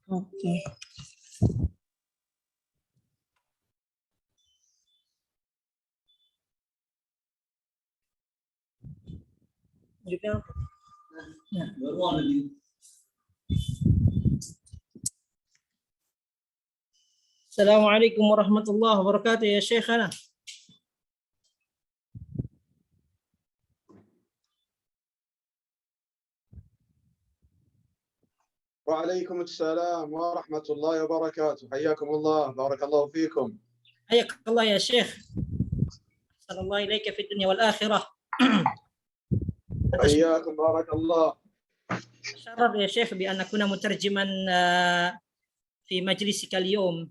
Oke. Juga. Nah. Assalamualaikum warahmatullahi wabarakatuh ya Syekhana. وعليكم السلام ورحمة الله وبركاته. حياكم الله، بارك الله فيكم. حياك الله يا شيخ. أحسن الله إليك في الدنيا والآخرة. حياكم بارك الله. أشرف يا شيخ بأن أكون مترجما في مجلسك اليوم.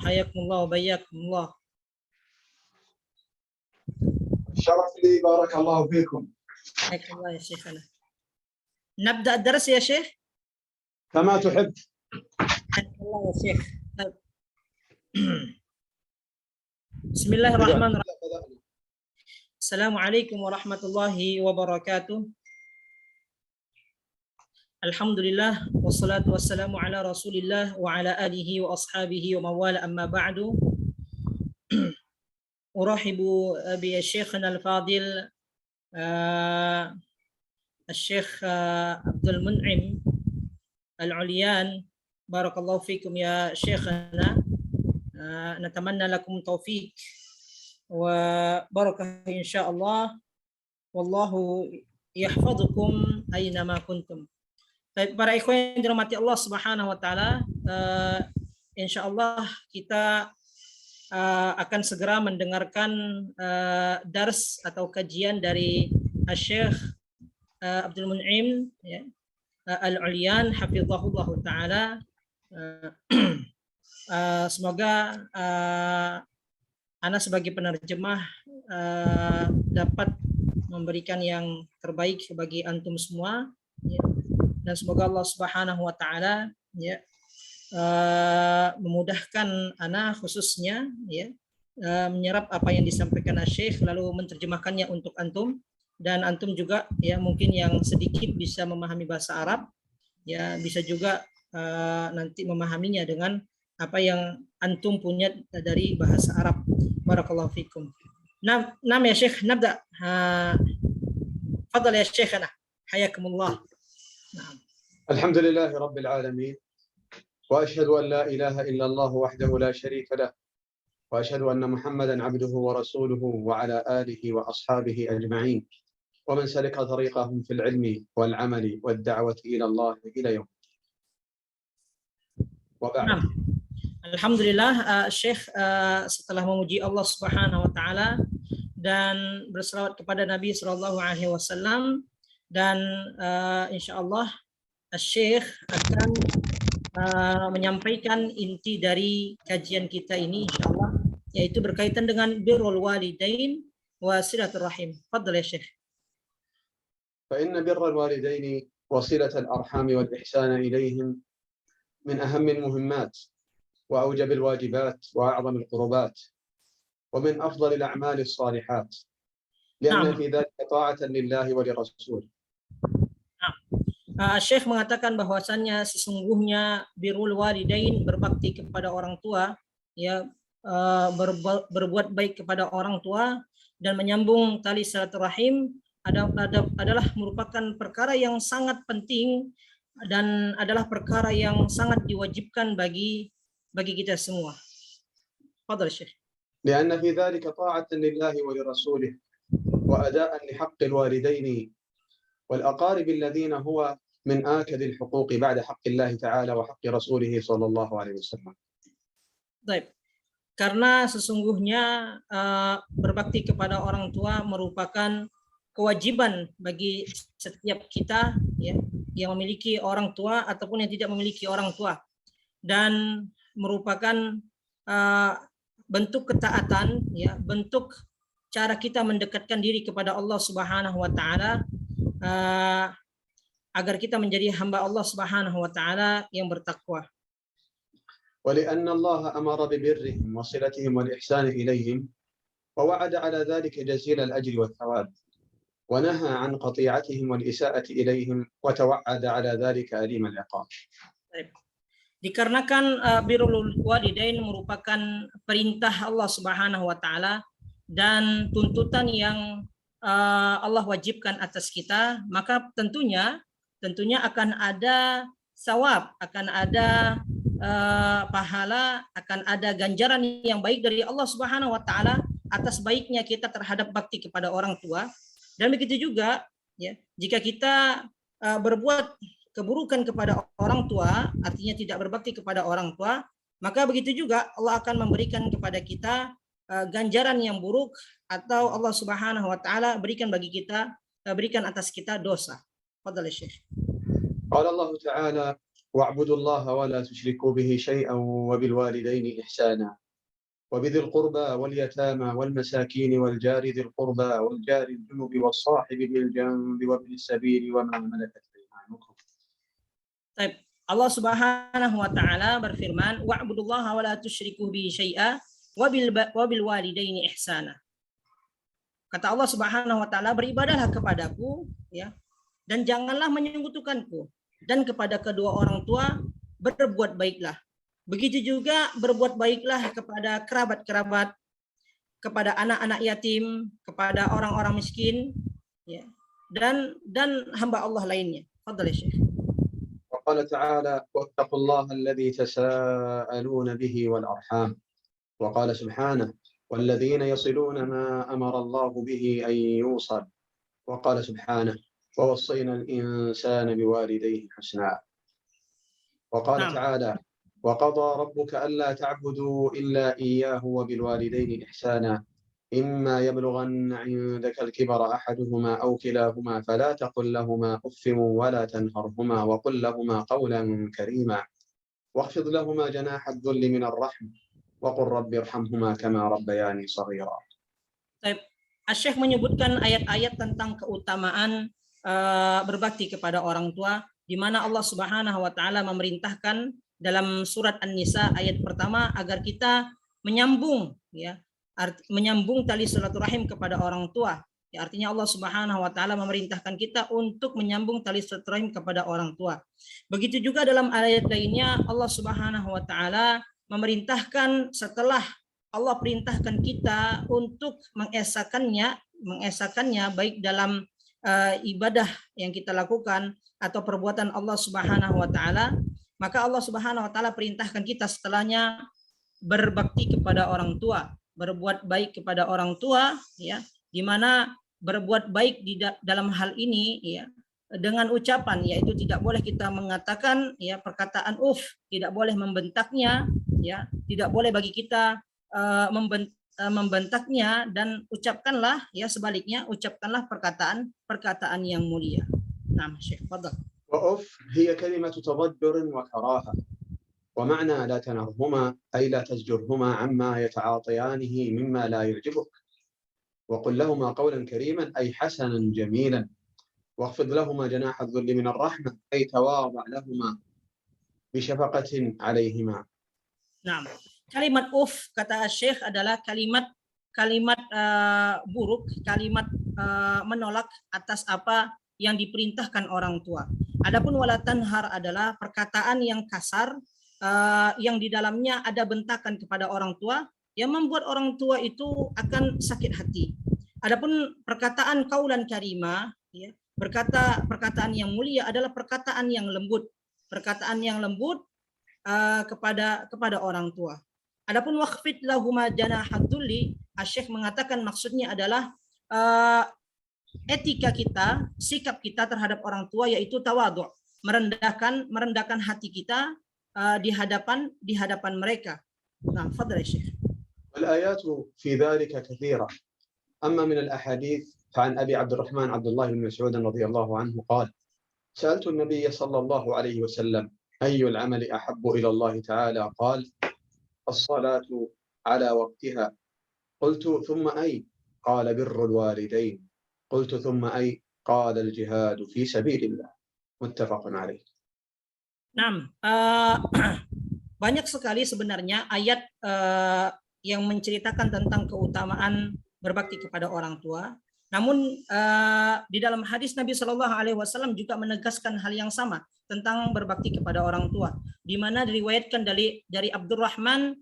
حياكم الله وبياكم الله. الشرف لي، بارك الله فيكم. حياك الله يا شيخنا. نبدأ الدرس يا شيخ؟ كما تحب. حياك الله يا شيخ. بسم الله الرحمن الرحيم. السلام عليكم ورحمة الله وبركاته. الحمد لله والصلاة والسلام على رسول الله وعلى آله وأصحابه ومن والاه أما بعد. أرحب بشيخنا الفاضل الشيخ عبد المنعم العليان. بارك الله فيكم يا شيخنا. نتمنى لكم توفيق وبركة إن شاء الله، والله يحفظكم أينما كنتم. Para ikhwan yang dirahmati Allah Subhanahu wa taala, insyaallah kita akan segera mendengarkan dars atau kajian dari Syekh Abdul Mun'im ya, Al-Ulyan hafizahullah taala. Semoga Ana sebagai penerjemah dapat memberikan yang terbaik bagi antum semua ya. Dan semoga Allah Subhanahu wa taala ya memudahkan ana khususnya ya menyerap apa yang disampaikan Syekh lalu menerjemahkannya untuk antum, dan antum juga ya mungkin yang sedikit bisa memahami bahasa Arab ya bisa juga nanti memahaminya dengan apa yang antum punya dari bahasa Arab. Barakallahu fikum. Nam ya Syekh, nabda. Fadal ya Syekhana. Hayakumullah. الحمد لله رب العالمين، وأشهد أن لا إله إلا الله وحده لا شريك له، وأشهد أن محمدا عبده ورسوله وعلى آله وأصحابه أجمعين ومن سلك طريقهم في العلم والعمل والدعوة إلى الله إلى يوم. وبعد. Alhamdulillah, Syekh setelah memuji Allah Subhanahu wa taala dan berselawat kepada Nabi sallallahu alaihi wasallam, dan insyaallah Syekh akan menyampaikan inti dari kajian kita ini insyaallah, yaitu berkaitan dengan birrul walidain wa silatur rahim. Fadhal ya Syekh. فإن بر الوالدين وصلة الأرحام والإحسان إليهم من أهم المهمات وأوجب الواجبات وأعظم القربات ومن أفضل الأعمال الصالحات، لأن في ذلك طاعة لله ولرسوله. Syekh mengatakan bahwasannya sesungguhnya birrul walidain, berbakti kepada orang tua ya, berbuat baik kepada orang tua dan menyambung tali silaturahim adalah merupakan perkara yang sangat penting dan adalah perkara yang sangat diwajibkan bagi kita semua. Fadhal Syekh. لأن في ذلك طاعة لله ولرسوله وأداء لحق الوالدين والأقارب الذين هو من آكد الحقوق بعد حق الله تعالى وحق رسوله صلى الله عليه وسلم. Baik. Karena sesungguhnya berbakti kepada orang tua merupakan kewajiban bagi setiap kita ya, yang memiliki orang tua ataupun yang tidak memiliki orang tua, dan merupakan bentuk ketaatan ya, bentuk cara kita mendekatkan diri kepada Allah Subhanahu wa taala agar kita menjadi hamba Allah Subhanahu wa taala yang bertakwa. ولأن الله أمر ببرهم وصلتهم والإحسان إليهم ووعد على ذلك جزيل الأجر والثواب. ونهى عن قطيعتهم والإساءة إليهم وتوعد على ذلك أليم العقاب. Dikarenakan birrul walidain merupakan perintah Allah Subhanahu wa taala dan tuntutan yang Allah wajibkan atas kita, maka tentunya akan ada sawab, akan ada pahala, akan ada ganjaran yang baik dari Allah Subhanahu wa taala atas baiknya kita terhadap bakti kepada orang tua. Dan begitu juga ya, jika kita berbuat keburukan kepada orang tua, artinya tidak berbakti kepada orang tua, maka begitu juga Allah akan memberikan kepada kita ganjaran yang buruk, atau Allah Subhanahu wa taala berikan atas kita dosa. Fadhal Syekh. قال الله تعالى: واعبدوا الله ولا تشركوا به شيئا وبالوالدين إحسانا وبذي القربى واليتامى والمساكين والجار ذي القربى والجار الجنب والصاحب بالجنب وابن السبيل وما ملكت أيمانكم. Allah Subhanahu wa taala berfirman, wa'budullaha wa la tusyriku bihi syai'a wa bil walidaini ihsana. Kata Allah Subhanahu wa taala, beribadahlah kepadaku ya, dan janganlah menyekutukanku, dan kepada kedua orang tua berbuat baiklah. Begitu juga berbuat baiklah kepada kerabat-kerabat, kepada anak-anak yatim, kepada orang-orang miskin ya, dan hamba Allah lainnya. Fadhal Syekh. قال تعالى: واتقوا الله الذي تساءلون به والأرحام. وقال سبحانه: والذين يصلون ما أمر الله به أن يوصل. وقال سبحانه: ووصينا الإنسان بوالديه حسنا. وقال تعالى: وقضى ربك ألا تعبدوا إلا إياه وبالوالدين إحسانا إما يبلغن عندك الكبر أحدهما أو كلاهما فلا تقل لهما أف ولا تنهرهما وقل لهما قولا كريما واخفض لهما جناح الذل من الرحمة وقل رب ارحمهما كما ربياني صغيرا. Syekh menyebutkan ayat-ayat tentang keutamaan berbakti kepada orang tua, di mana Allah Subhanahu wa taala memerintahkan dalam surat An-Nisa ayat pertama agar kita menyambung ya, menyambung tali silaturahim kepada orang tua. Ya, artinya Allah Subhanahu wa taala memerintahkan kita untuk menyambung tali silaturahim kepada orang tua. Begitu juga dalam ayat lainnya Allah Subhanahu wa taala memerintahkan, setelah Allah perintahkan kita untuk mengesakannya baik dalam ibadah yang kita lakukan atau perbuatan Allah Subhanahu wa taala, maka Allah Subhanahu wa taala perintahkan kita setelahnya berbakti kepada orang tua, berbuat baik kepada orang tua ya, di mana berbuat baik di dalam hal ini ya dengan ucapan, yaitu tidak boleh kita mengatakan ya perkataan tidak boleh membentaknya ya, tidak boleh bagi kita membentaknya, dan ucapkanlah ya sebaliknya, ucapkanlah perkataan yang mulia. Nah, Syekh, fadhal. وأف هي كلمة تضجر وكراهة، ومعنى لا تنهرهما أي لا تزجرهما عما يتعاطيانه مما لا يعجبك، وقل لهما قولا كريما أي حسنا جميلا، واخفض لهما جناح الذل من الرحمة أي تواضع لهما بشفقة عليهما. Nah, kalimat kata Syekh adalah kalimat buruk, kalimat menolak atas apa yang diperintahkan orang tua. Adapun wala tanhar adalah perkataan yang kasar yang di dalamnya ada bentakan kepada orang tua yang membuat orang tua itu akan sakit hati. Adapun perkataan qaulan karima ya, perkataan yang mulia adalah perkataan yang lembut, kepada orang tua. Adapun waqfid lahuma janahad dzulli, Syekh mengatakan maksudnya adalah etika kita, sikap kita terhadap orang tua, yaitu tawadhu, merendahkan hati kita di hadapan mereka. Nah, fadhal Syekh. الآيات في ذلك كثيرة. أما من الأحاديث فعن أبي عبد الرحمن عبد الله بن مسعود رضي الله عنه قال: سألت النبي صلى الله عليه وسلم أي العمل أحب إلى الله تعالى؟ قال: الصلاة على وقتها. قلت: ثم أي؟ قال: بر الوالدين. قلت: ثم أي؟ قال: الجهاد في سبيل الله. متفق عليه. Nah, banyak sekali sebenarnya ayat yang menceritakan tentang keutamaan berbakti kepada orang tua. Namun di dalam hadis Nabi Shallallahu Alaihi Wasallam juga menegaskan hal yang sama tentang berbakti kepada orang tua, di mana diriwayatkan dari Abdurrahman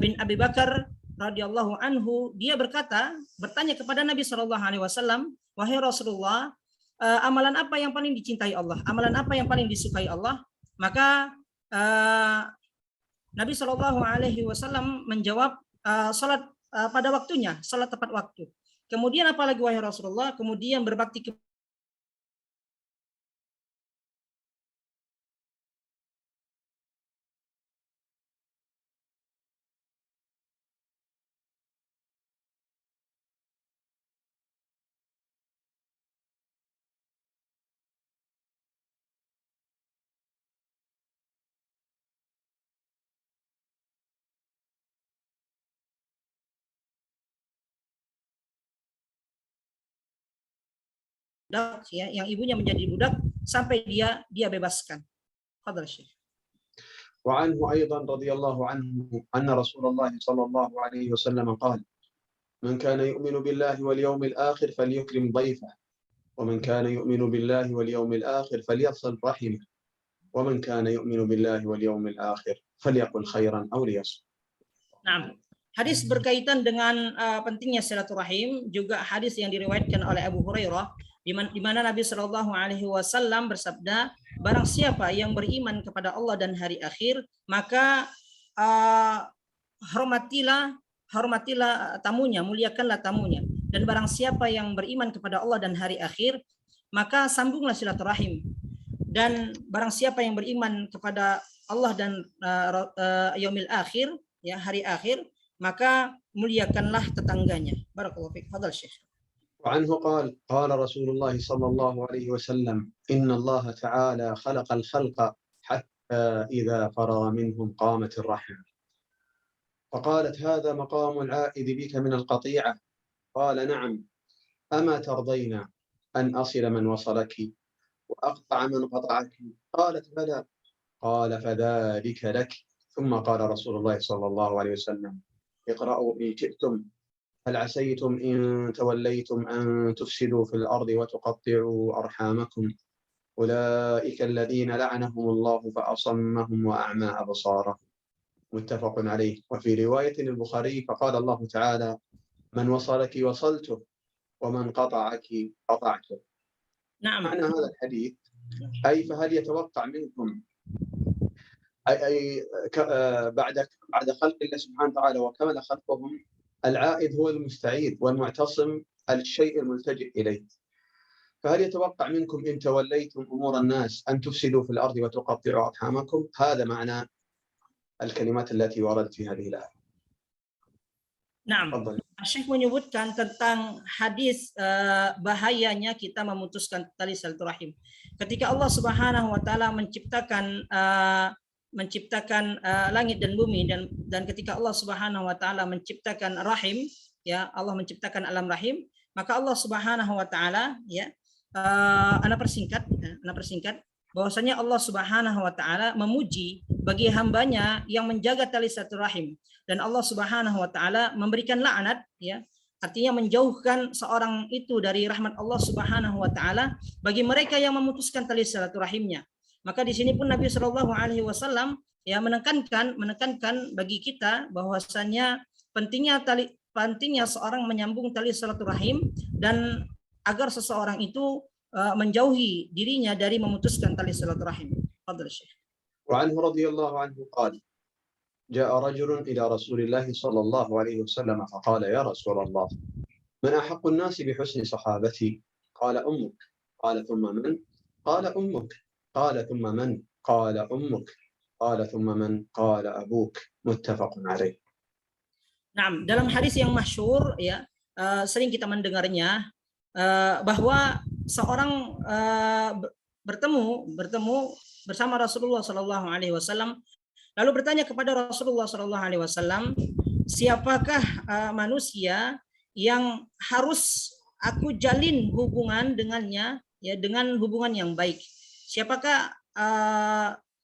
bin Abi Bakar radhiyallahu anhu, dia bertanya kepada Nabi Shallallahu Alaihi Wasallam, wahai Rasulullah, amalan apa yang paling dicintai Allah, amalan apa yang paling disukai Allah? Maka Nabi Shallallahu Alaihi Wasallam menjawab, salat pada waktunya, salat tepat waktu. Kemudian apalagi wahai Rasulullah? Kemudian berbakti budak, ya, yang ibunya menjadi budak sampai dia bebaskan. Fadhal Syekh. وعنه أيضا رضي الله عنه أن رسول الله صلى الله عليه وسلم قال: من كان يؤمن بالله واليوم الآخر فليكرم ضيفه، ومن كان يؤمن بالله واليوم الآخر فليصل رحمه، ومن كان يؤمن بالله واليوم الآخر فليقل خيرا أو ليصمت. Nah, hadis berkaitan dengan pentingnya silaturahim, juga hadis yang diriwayatkan oleh Abu Hurairah, di mana Nabi Shallallahu Alaihi Wasallam bersabda, barang siapa yang beriman kepada Allah dan hari akhir, maka hormatilah tamunya, muliakanlah tamunya. Dan barang siapa yang beriman kepada Allah dan hari akhir, maka sambunglah silaturahim. Dan barang siapa yang beriman kepada Allah dan yaumil akhir, ya, hari akhir, maka muliakanlah tetangganya. Barakallahu fiik. Fadhal Syekh. وعنه قال رسول الله صلى الله عليه وسلم: إن الله تعالى خلق الخلق حتى إذا فرغ منهم قامت الرحم، فقالت: هذا مقام العائد بك من القطيعة. قال: نعم. أما ترضين أن أصل من وصلك وأقطع من قطعك؟ قالت: بلى. قال: فذلك لك. ثم قال رسول الله صلى الله عليه وسلم: اقرأوا إن شئتم، هل عسيتم إن توليتم أن تفسدوا في الأرض وتقطعوا أرحامكم؟ أولئك الذين لعنهم الله فأصمهم وأعمى أبصارهم. متفق عليه. وفي رواية البخاري فقال الله تعالى: من وصلك وصلته ومن قطعك قطعته. نعم. معنى هذا الحديث أي فهل يتوقع منكم أي بعد خلق الله سبحانه وتعالى وكمل خلقهم، العائد هو المستعيد والمعتصم الشيء الملتجئ إليه، فهل يتوقع منكم إن توليتم أمور الناس أن تفسدوا في الأرض وتقطعوا أرحامكم؟ هذا معنى الكلمات التي وردت في هذه الآية. Nah, Syekh menyebutkan tentang hadis bahayanya kita memutuskan tali silaturahim. Ketika Allah Subhanahu wa taala menciptakan langit dan bumi, dan ketika Allah Subhanahu wa taala menciptakan rahim, ya, Allah menciptakan alam rahim, maka Allah Subhanahu wa taala, ya, ana persingkat bahwasanya Allah Subhanahu wa taala memuji bagi hambanya yang menjaga tali silaturahim, dan Allah Subhanahu wa taala memberikan laknat, ya, artinya menjauhkan seorang itu dari rahmat Allah Subhanahu wa taala bagi mereka yang memutuskan tali silaturahimnya. Maka di sini pun Nabi Shallallahu Alaihi Wasallam, ya, menekankan bagi kita bahwasanya pentingnya seorang menyambung tali silaturahim, dan agar seseorang itu menjauhi dirinya dari memutuskan tali silaturahim. Fadhil Syekh. وعنه رضي الله عنه قال: جاء رجل إلى رسول الله صلى الله عليه وسلم فقال: يا رسول الله، من أحق الناس بحسن صحابتي؟ قال: أمك. قال: ثم من؟ قال: أمك. قال: ثم من؟ قال: أمك. قال: ثم من؟ قال: أبوك. متفق عليه. Nah, dalam hadis yang masyhur, ya, sering kita mendengarnya, bahwa seorang bertemu bersama Rasulullah Shallallahu Alaihi Wasallam, lalu bertanya kepada Rasulullah Shallallahu Alaihi Wasallam, siapakah manusia yang harus aku jalin hubungan dengannya, ya, dengan hubungan yang baik? Siapakah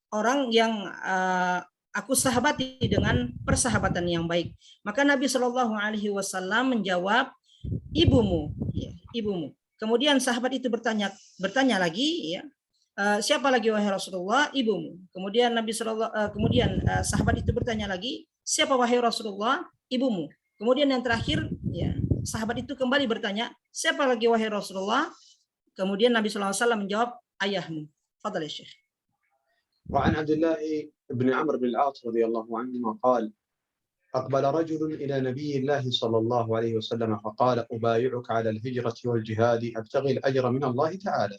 orang yang aku sahabati dengan persahabatan yang baik? Maka Nabi Shallallahu Alaihi Wasallam menjawab, ibumu, ya, ibumu. Kemudian sahabat itu bertanya lagi, ya, siapa lagi wahai Rasulullah? Ibumu. Kemudian sahabat itu bertanya lagi, siapa wahai Rasulullah? Ibumu. Kemudian yang terakhir, ya, sahabat itu kembali bertanya, siapa lagi wahai Rasulullah? Kemudian Nabi SAW menjawab, ayahmu. Fadhal ya Syekh. وعن عبد الله بن عمرو بن العاص رضي الله عنهما قال: أقبل رجل إلى نبي الله صلى الله عليه وسلم فقال: أبايعك على الهجرة والجهاد أبتغي الأجر من الله تعالى.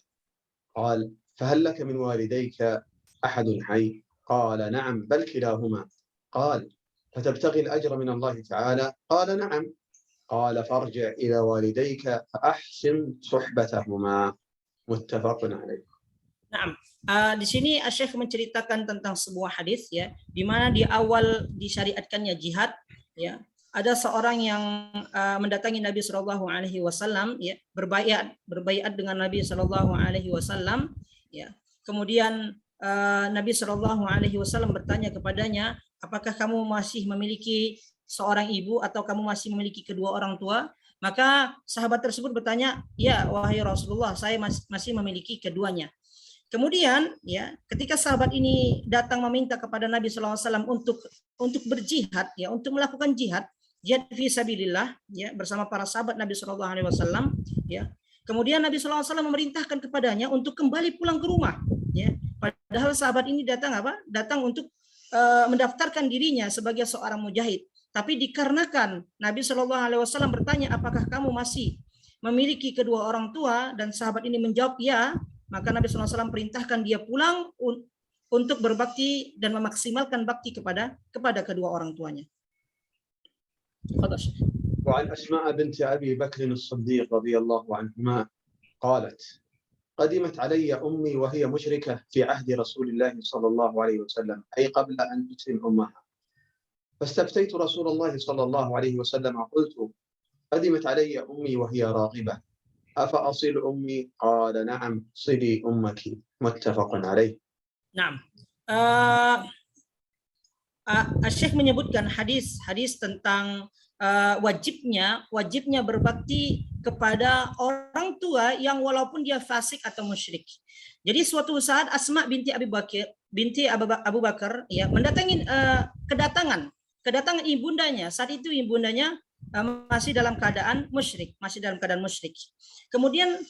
قال: فهل لك من والديك أحد حي؟ قال: نعم بل كلاهما. قال: فتبتغي الأجر من الله تعالى؟ قال: نعم. قال: فارجع إلى والديك فأحسن صحبتهما. متفق عليه. Nah, di sini Syekh menceritakan tentang sebuah hadis, ya, di mana di awal disyariatkannya jihad, ya, ada seorang yang mendatangi Nabi Shallallahu Alaihi Wasallam, ya, berbaiat dengan Nabi Shallallahu Alaihi Wasallam, ya. Kemudian Nabi Shallallahu Alaihi Wasallam bertanya kepadanya, apakah kamu masih memiliki seorang ibu atau kamu masih memiliki kedua orang tua? Maka sahabat tersebut bertanya, ya wahai Rasulullah, saya masih memiliki keduanya. Kemudian, ya, ketika sahabat ini datang meminta kepada Nabi SAW untuk berjihad, ya, untuk melakukan jihad fi sabilillah, ya, bersama para sahabat Nabi SAW, ya. Kemudian Nabi SAW memerintahkan kepadanya untuk kembali pulang ke rumah, ya. Padahal sahabat ini datang untuk mendaftarkan dirinya sebagai seorang mujahid. Tapi dikarenakan Nabi SAW bertanya, apakah kamu masih memiliki kedua orang tua, dan sahabat ini menjawab ya, maka Nabi SAW perintahkan dia pulang untuk berbakti dan memaksimalkan bakti kepada kedua orang tuanya. وعن أسماء بنت أبي بكر الصديق رضي الله عنهما قالت: قدمت علي أمي وهي مشركة في عهد رسول الله صلى الله عليه وسلم، أي قبل أن تسلم أمها، فاستفتيت رسول الله صلى الله عليه وسلم قلت: قدمت علي أمي وهي راغبة أفأصل أمي؟ قال: نعم صلي أمك. متفق عليه. Nah, Syekh menyebutkan hadis tentang wajibnya berbakti kepada orang tua yang walaupun dia fasik atau musyrik. Jadi suatu saat Asma binti Abu Bakar, ya, mendatangi kedatangan ibundanya. Saat itu ibundanya masih dalam keadaan musyrik. Kemudian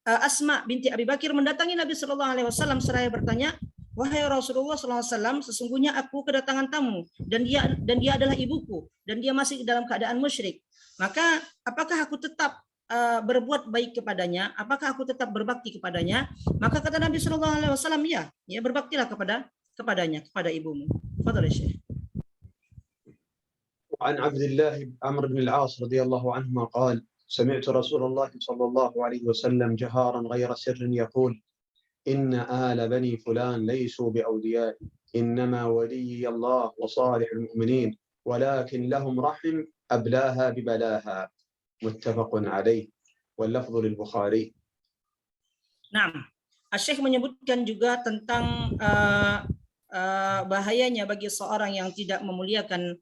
Asma binti Abi Bakar mendatangi Nabi Shallallahu Alaihi Wasallam seraya bertanya, wahai Rasulullah Sallallahu Alaihi Wasallam, sesungguhnya aku kedatangan tamu dan dia adalah ibuku dan dia masih dalam keadaan musyrik. Maka apakah aku tetap berbuat baik kepadanya? Apakah aku tetap berbakti kepadanya? Maka kata Nabi Shallallahu Alaihi Wasallam, ya berbaktilah kepadanya, kepada ibumu. Fadhal Syekh. وعن عبد الله عمرو بن العاص رضي الله عنهما قال: سمعت رسول الله صلى الله عليه وسلم جهارا غير سر يقول: إن آل بني فلان ليسوا بأولياء، إنما ولي الله وصالح المؤمنين، ولكن لهم رحم أبلاها ببلاها. متفق عليه، واللفظ للبخاري. Nah, Syekh menyebutkan juga tentang bahayanya bagi seorang yang tidak memuliakan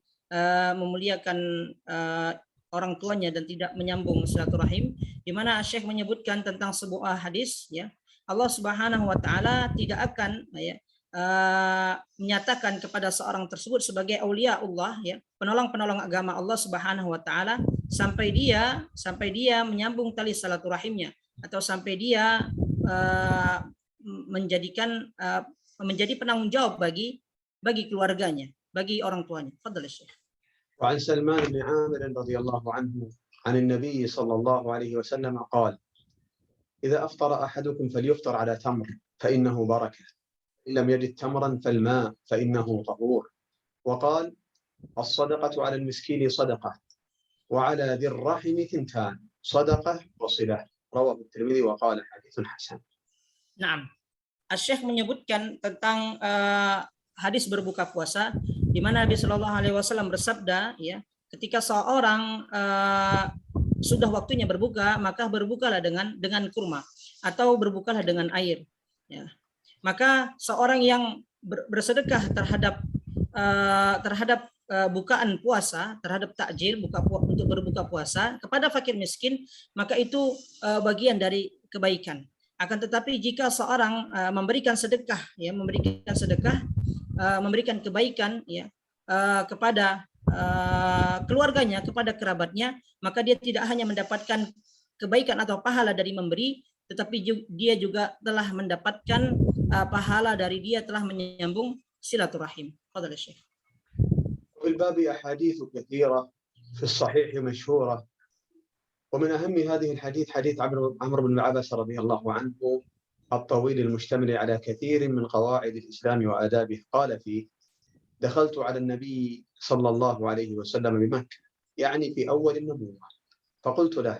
orang tuanya dan tidak menyambung silaturahim, di mana Syekh menyebutkan tentang sebuah hadis, ya, Allah Subhanahu wa taala tidak akan menyatakan kepada seorang tersebut sebagai aulia Allah, ya, penolong agama Allah Subhanahu wa taala sampai dia menyambung tali silaturahimnya atau sampai dia menjadi penanggung jawab bagi keluarganya, bagi orang tuanya. Fadhal Syekh. وعن سلمان بن عامر رضي الله عنه عن النبي صلى الله عليه وسلم قال: إذا أفطر أحدكم فليفطر على تمر فإنه بركة، إن لم يجد تمرا فالماء فإنه طهور. وقال: الصدقة على المسكين صدقة، وعلى ذي الرحم ثنتان، صدقة وصلة. رواه الترمذي وقال حديث حسن. Nah, Syekh menyebutkan tentang hadis berbuka puasa, di mana Nabi Shallallahu Alaihi Wasallam bersabda, ya, ketika seorang sudah waktunya berbuka, maka berbukalah dengan kurma atau berbukalah dengan air, ya. Maka seorang yang bersedekah terhadap bukaan puasa, terhadap takjil untuk berbuka puasa kepada fakir miskin, maka itu bagian dari kebaikan. Akan tetapi jika seorang memberikan sedekah, memberikan kebaikan, ya, kepada keluarganya, kepada kerabatnya, maka dia tidak hanya mendapatkan kebaikan atau pahala dari memberi, tetapi dia juga telah mendapatkan pahala dari dia telah menyambung silaturahim. Fadhal Syekh. في الباب أحاديث كثيرة في الصحيح مشهورة، ومن أهم هذه الحديث حديث عمرو بن عبس رضي الله عنه الطويل المشتمل على كثير من قواعد الإسلام وآدابه. قال فيه: دخلت على النبي صلى الله عليه وسلم بمكة، يعني في أول النبوة، فقلت له: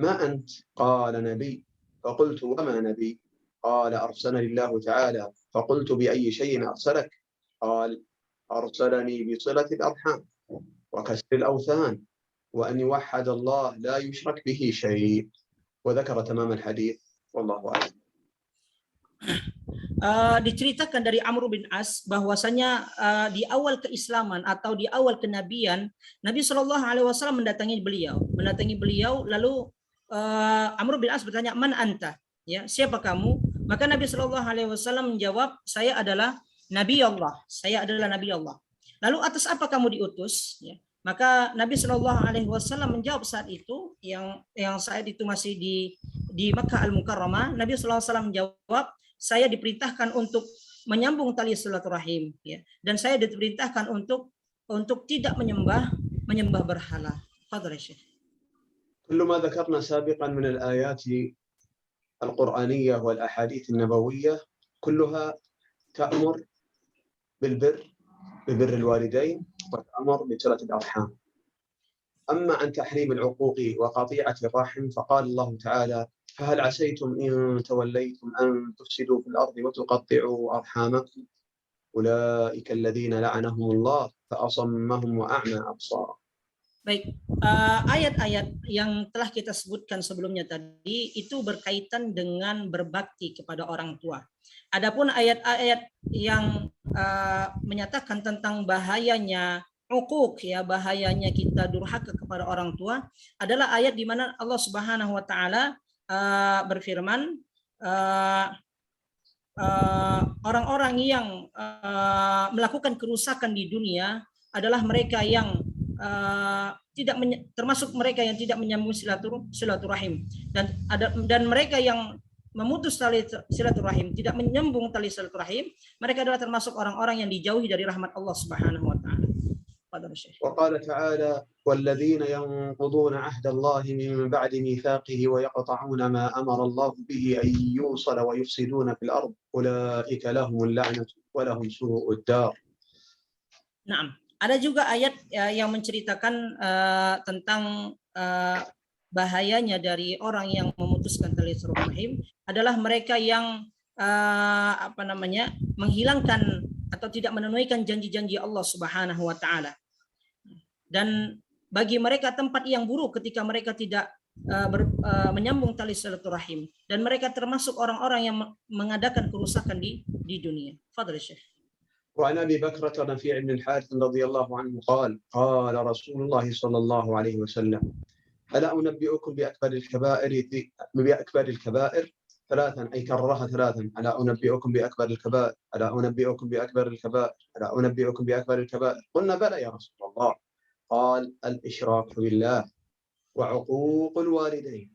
ما أنت؟ قال: نبي. فقلت: وما نبي؟ قال: أرسلني الله تعالى. فقلت: بأي شيء أرسلك؟ قال: أرسلني بصلة الأرحام وكسر الأوثان وأن يوحد الله لا يشرك به شيء، وذكر تمام الحديث والله أعلم. Diceritakan dari Amr bin As bahwasanya di awal keislaman atau di awal kenabian, Nabi Shallallahu Alaihi Wasallam mendatangi beliau, lalu Amr bin As bertanya, man anta, ya, siapa kamu? Maka Nabi Shallallahu Alaihi Wasallam menjawab, saya adalah Nabi Allah, Lalu atas apa kamu diutus? Ya. Maka Nabi Shallallahu Alaihi Wasallam menjawab saat itu, yang saat itu masih di Makkah Al-Mukarramah, Nabi Shallallahu Alaihi Wasallam menjawab, saya diperintahkan untuk menyambung tali silaturahim, ya, dan saya diperintahkan untuk tidak menyembah berhala. Fadhal Syekh. كل ما ذكرنا سابقا من الآيات القرآنية والأحاديث النبوية كلها تأمر ببر الوالدين وتأمر بصلة الأرحام. أما عن تحريم العقوق وقطيعة الرحم فقال الله تعالى: فهل عسيتم إن توليتم أن تفسدوا في الأرض وتقطعوا أرحامكم أولئك الذين لعنهم الله فأصمهم وأعمى أبصارهم. Baik, ayat-ayat yang telah kita sebutkan sebelumnya tadi itu berkaitan dengan berbakti kepada orang tua. Adapun ayat-ayat yang menyatakan tentang bahayanya uquq, ya, bahayanya kita durhaka kepada orang tua, adalah ayat di mana Allah Subhanahu wa taala berfirman, orang-orang yang melakukan kerusakan di dunia adalah mereka yang termasuk mereka yang tidak menyambung silaturahim, dan mereka yang memutus tali silaturahim, tidak menyambung tali silaturahim, mereka adalah termasuk orang-orang yang dijauhi dari rahmat Allah Subhanahu wa taala. وقال تعالى: والذين ينقضون عهد الله من بعد ميثاقه ويقطعون ما أمر الله به أن يوصل ويفسدون في الأرض أولئك لهم اللعنة ولهم سوء الدار. Nah, ada juga ayat yang menceritakan tentang bahayanya dari orang yang memutuskan tali silaturahim adalah mereka yang menghilangkan atau tidak menunaikan janji-janji Allah Subhanahu wa taala. Dan bagi mereka tempat yang buruk ketika mereka tidak menyambung tali silaturahim, dan mereka termasuk orang-orang yang mengadakan kerusakan di dunia. Fadhil Syekh. وعن أبي بكرة رفيع بن الحارث رضي الله عنه قال: قال رسول الله صلى الله عليه وسلم: ألا أنبئكم بأكبر الكبائر ثلاثا، أي كررها ثلاثا: ألا أنبئكم بأكبر الكبائر، ألا أنبئكم بأكبر الكبائر، ألا أنبئكم بأكبر الكبائر. قلنا: بلى يا رسول الله. قال: الإشراك بالله وعقوق الوالدين.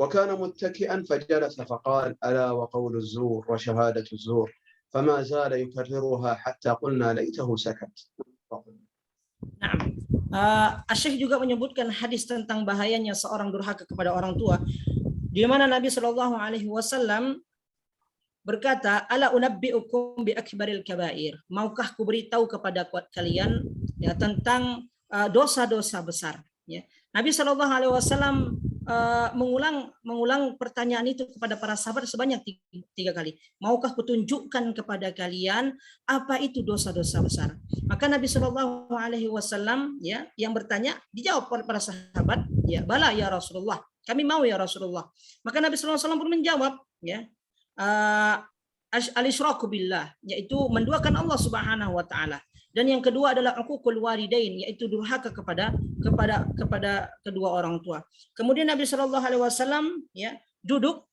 وكان متكئا فجلس فقال: ألا وقول الزور وشهادة الزور. فما زال يكررها حتى قلنا ليته سكت. Syekh juga menyebutkan hadis tentang bahayanya seorang durhaka kepada orang tua, di mana Nabi Shallallahu Alaihi Wasallam berkata, ala unabbiukum bi akbaril kabair, maukah ku beritahu kepada kalian, ya, tentang dosa-dosa besar, ya. Nabi Shallallahu Alaihi Wasallam mengulang pertanyaan itu kepada para sahabat sebanyak 3 kali. Maukah kutunjukkan kepada kalian apa itu dosa-dosa besar? Maka Nabi Shallallahu Alaihi Wasallam, ya, yang bertanya dijawab oleh para sahabat, ya, bala ya Rasulullah, kami mau ya Rasulullah. Maka Nabi Shallallahu Alaihi Wasallam pun menjawab, ya, al-isyraku billah, yaitu menduakan Allah Subhanahu wa taala. Dan yang kedua adalah uququl walidain, yaitu durhaka kepada kedua orang tua. Kemudian Nabi Shallallahu Alaihi Wasallam duduk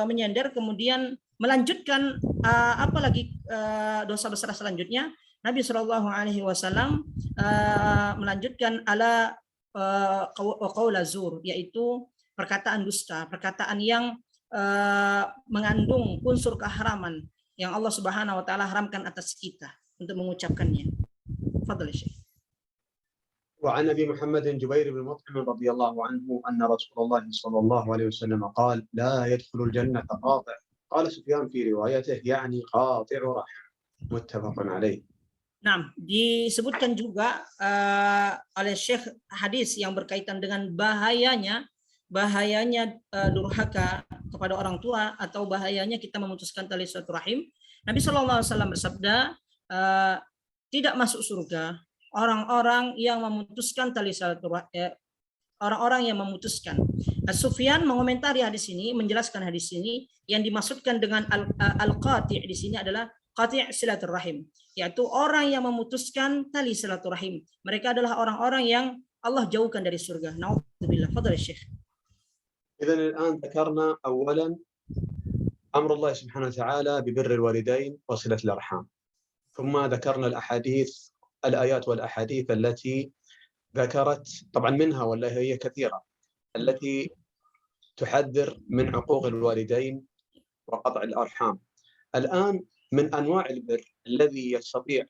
menyender, kemudian melanjutkan apalagi dosa besar selanjutnya. Nabi Shallallahu Alaihi Wasallam melanjutkan ala qaula zur, yaitu perkataan dusta, perkataan yang mengandung unsur keharaman yang Allah Subhanahu wa taala haramkan atas kita untuk mengucapkannya. Fadhal Syekh. وعن ابي محمد جبير بن مطعم رضي الله عنه ان رسول الله صلى الله عليه وسلم قال: لا يدخل الجنه قاطع. قال سفيان في روايته يعني قاطع رحم. متفق عليه. Nah, disebutkan juga oleh Syekh hadis yang berkaitan dengan bahayanya durhaka kepada orang tua atau bahayanya kita memutuskan tali silaturahim. Nabi Shallallahu Alaihi Wasallam bersabda, tidak masuk surga orang-orang yang memutuskan tali silaturahim, orang-orang yang memutuskan. Sufyan mengomentari hadis ini, menjelaskan hadis ini, yang dimaksudkan dengan al-qati' di sini adalah qati' silaturahim, yaitu orang yang memutuskan tali silaturahim. Mereka adalah orang-orang yang Allah jauhkan dari surga. Na'udzubillah. Fadhal Syekh. إذن الآن ذكرنا أولا أمر الله سبحانه وتعالى ببر الوالدين وصلة الأرحام، ثم ذكرنا الآيات والأحاديث التي ذكرت، طبعا منها ولا هي كثيرة، التي تحذر من عقوق الوالدين وقطع الأرحام. الآن من أنواع البر الذي يستطيع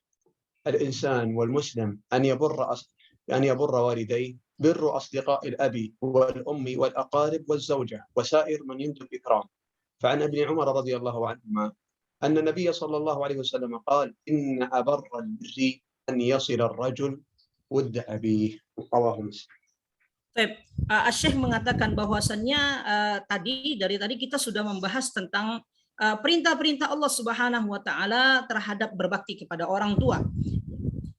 الإنسان والمسلم أن يبر والديه بر أصدقاء الأب والأم والأقارب والزوجة وسائر من ينجب الإكرام. فعن ابن عمر رضي الله عنهما أن النبي صلى الله عليه وسلم قال: إن أبر البر أن يصل الرجل ود أبيه. رواه مسلم. Syekh mengatakan bahwasannya tadi kita sudah membahas tentang perintah-perintah Allah Subhanahu wa taala terhadap berbakti kepada orang tua.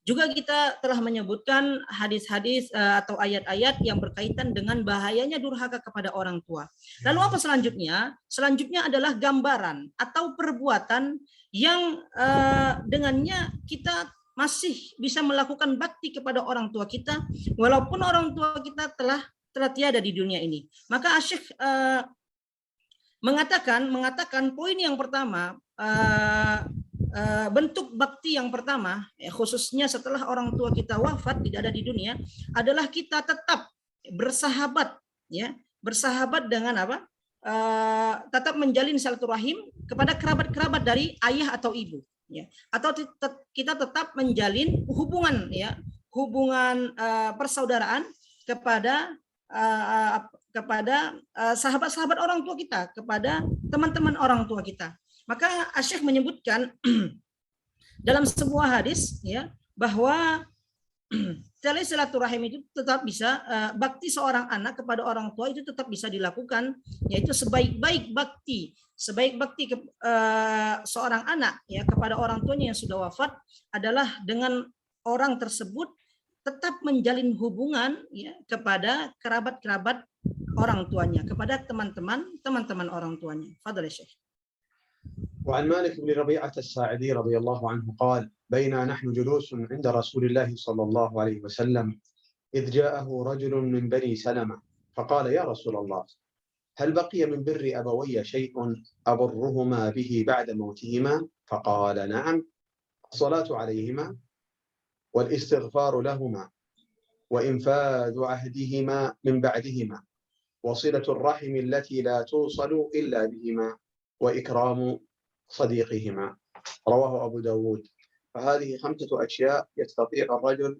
Juga kita telah menyebutkan hadis-hadis atau ayat-ayat yang berkaitan dengan bahayanya durhaka kepada orang tua. Lalu apa selanjutnya? Selanjutnya adalah gambaran atau perbuatan yang dengannya kita masih bisa melakukan bakti kepada orang tua kita walaupun orang tua kita telah tiada di dunia ini. Maka Syekh mengatakan poin yang pertama, bentuk bakti yang pertama, khususnya setelah orang tua kita wafat, tidak ada di dunia, adalah kita tetap bersahabat dengan apa? Tetap menjalin silaturahim kepada kerabat-kerabat dari ayah atau ibu, atau kita tetap menjalin hubungan, persaudaraan kepada sahabat-sahabat orang tua kita, kepada teman-teman orang tua kita. Maka Syekh menyebutkan dalam sebuah hadis bahwa tali silaturahim itu tetap bisa, bakti seorang anak kepada orang tua itu tetap bisa dilakukan, yaitu sebaik-baik bakti seorang anak kepada orang tuanya yang sudah wafat adalah dengan orang tersebut tetap menjalin hubungan kepada kerabat-kerabat orang tuanya, kepada teman-teman orang tuanya. Fadhal Syekh. وعن مالك بن ربيعة الساعدي رضي الله عنه قال: بينا نحن جلوس عند رسول الله صلى الله عليه وسلم إذ جاءه رجل من بني سلمة فقال: يا رسول الله، هل بقي من بر أبوي شيء أبرهما به بعد موتهما؟ فقال: نعم، الصلاة عليهما والاستغفار لهما وإنفاذ عهدهما من بعدهما وصلة الرحم التي لا توصل إلا بهما وإكرام صديقهما. رواه أبو داود. فهذه 5 أشياء يستطيع الرجل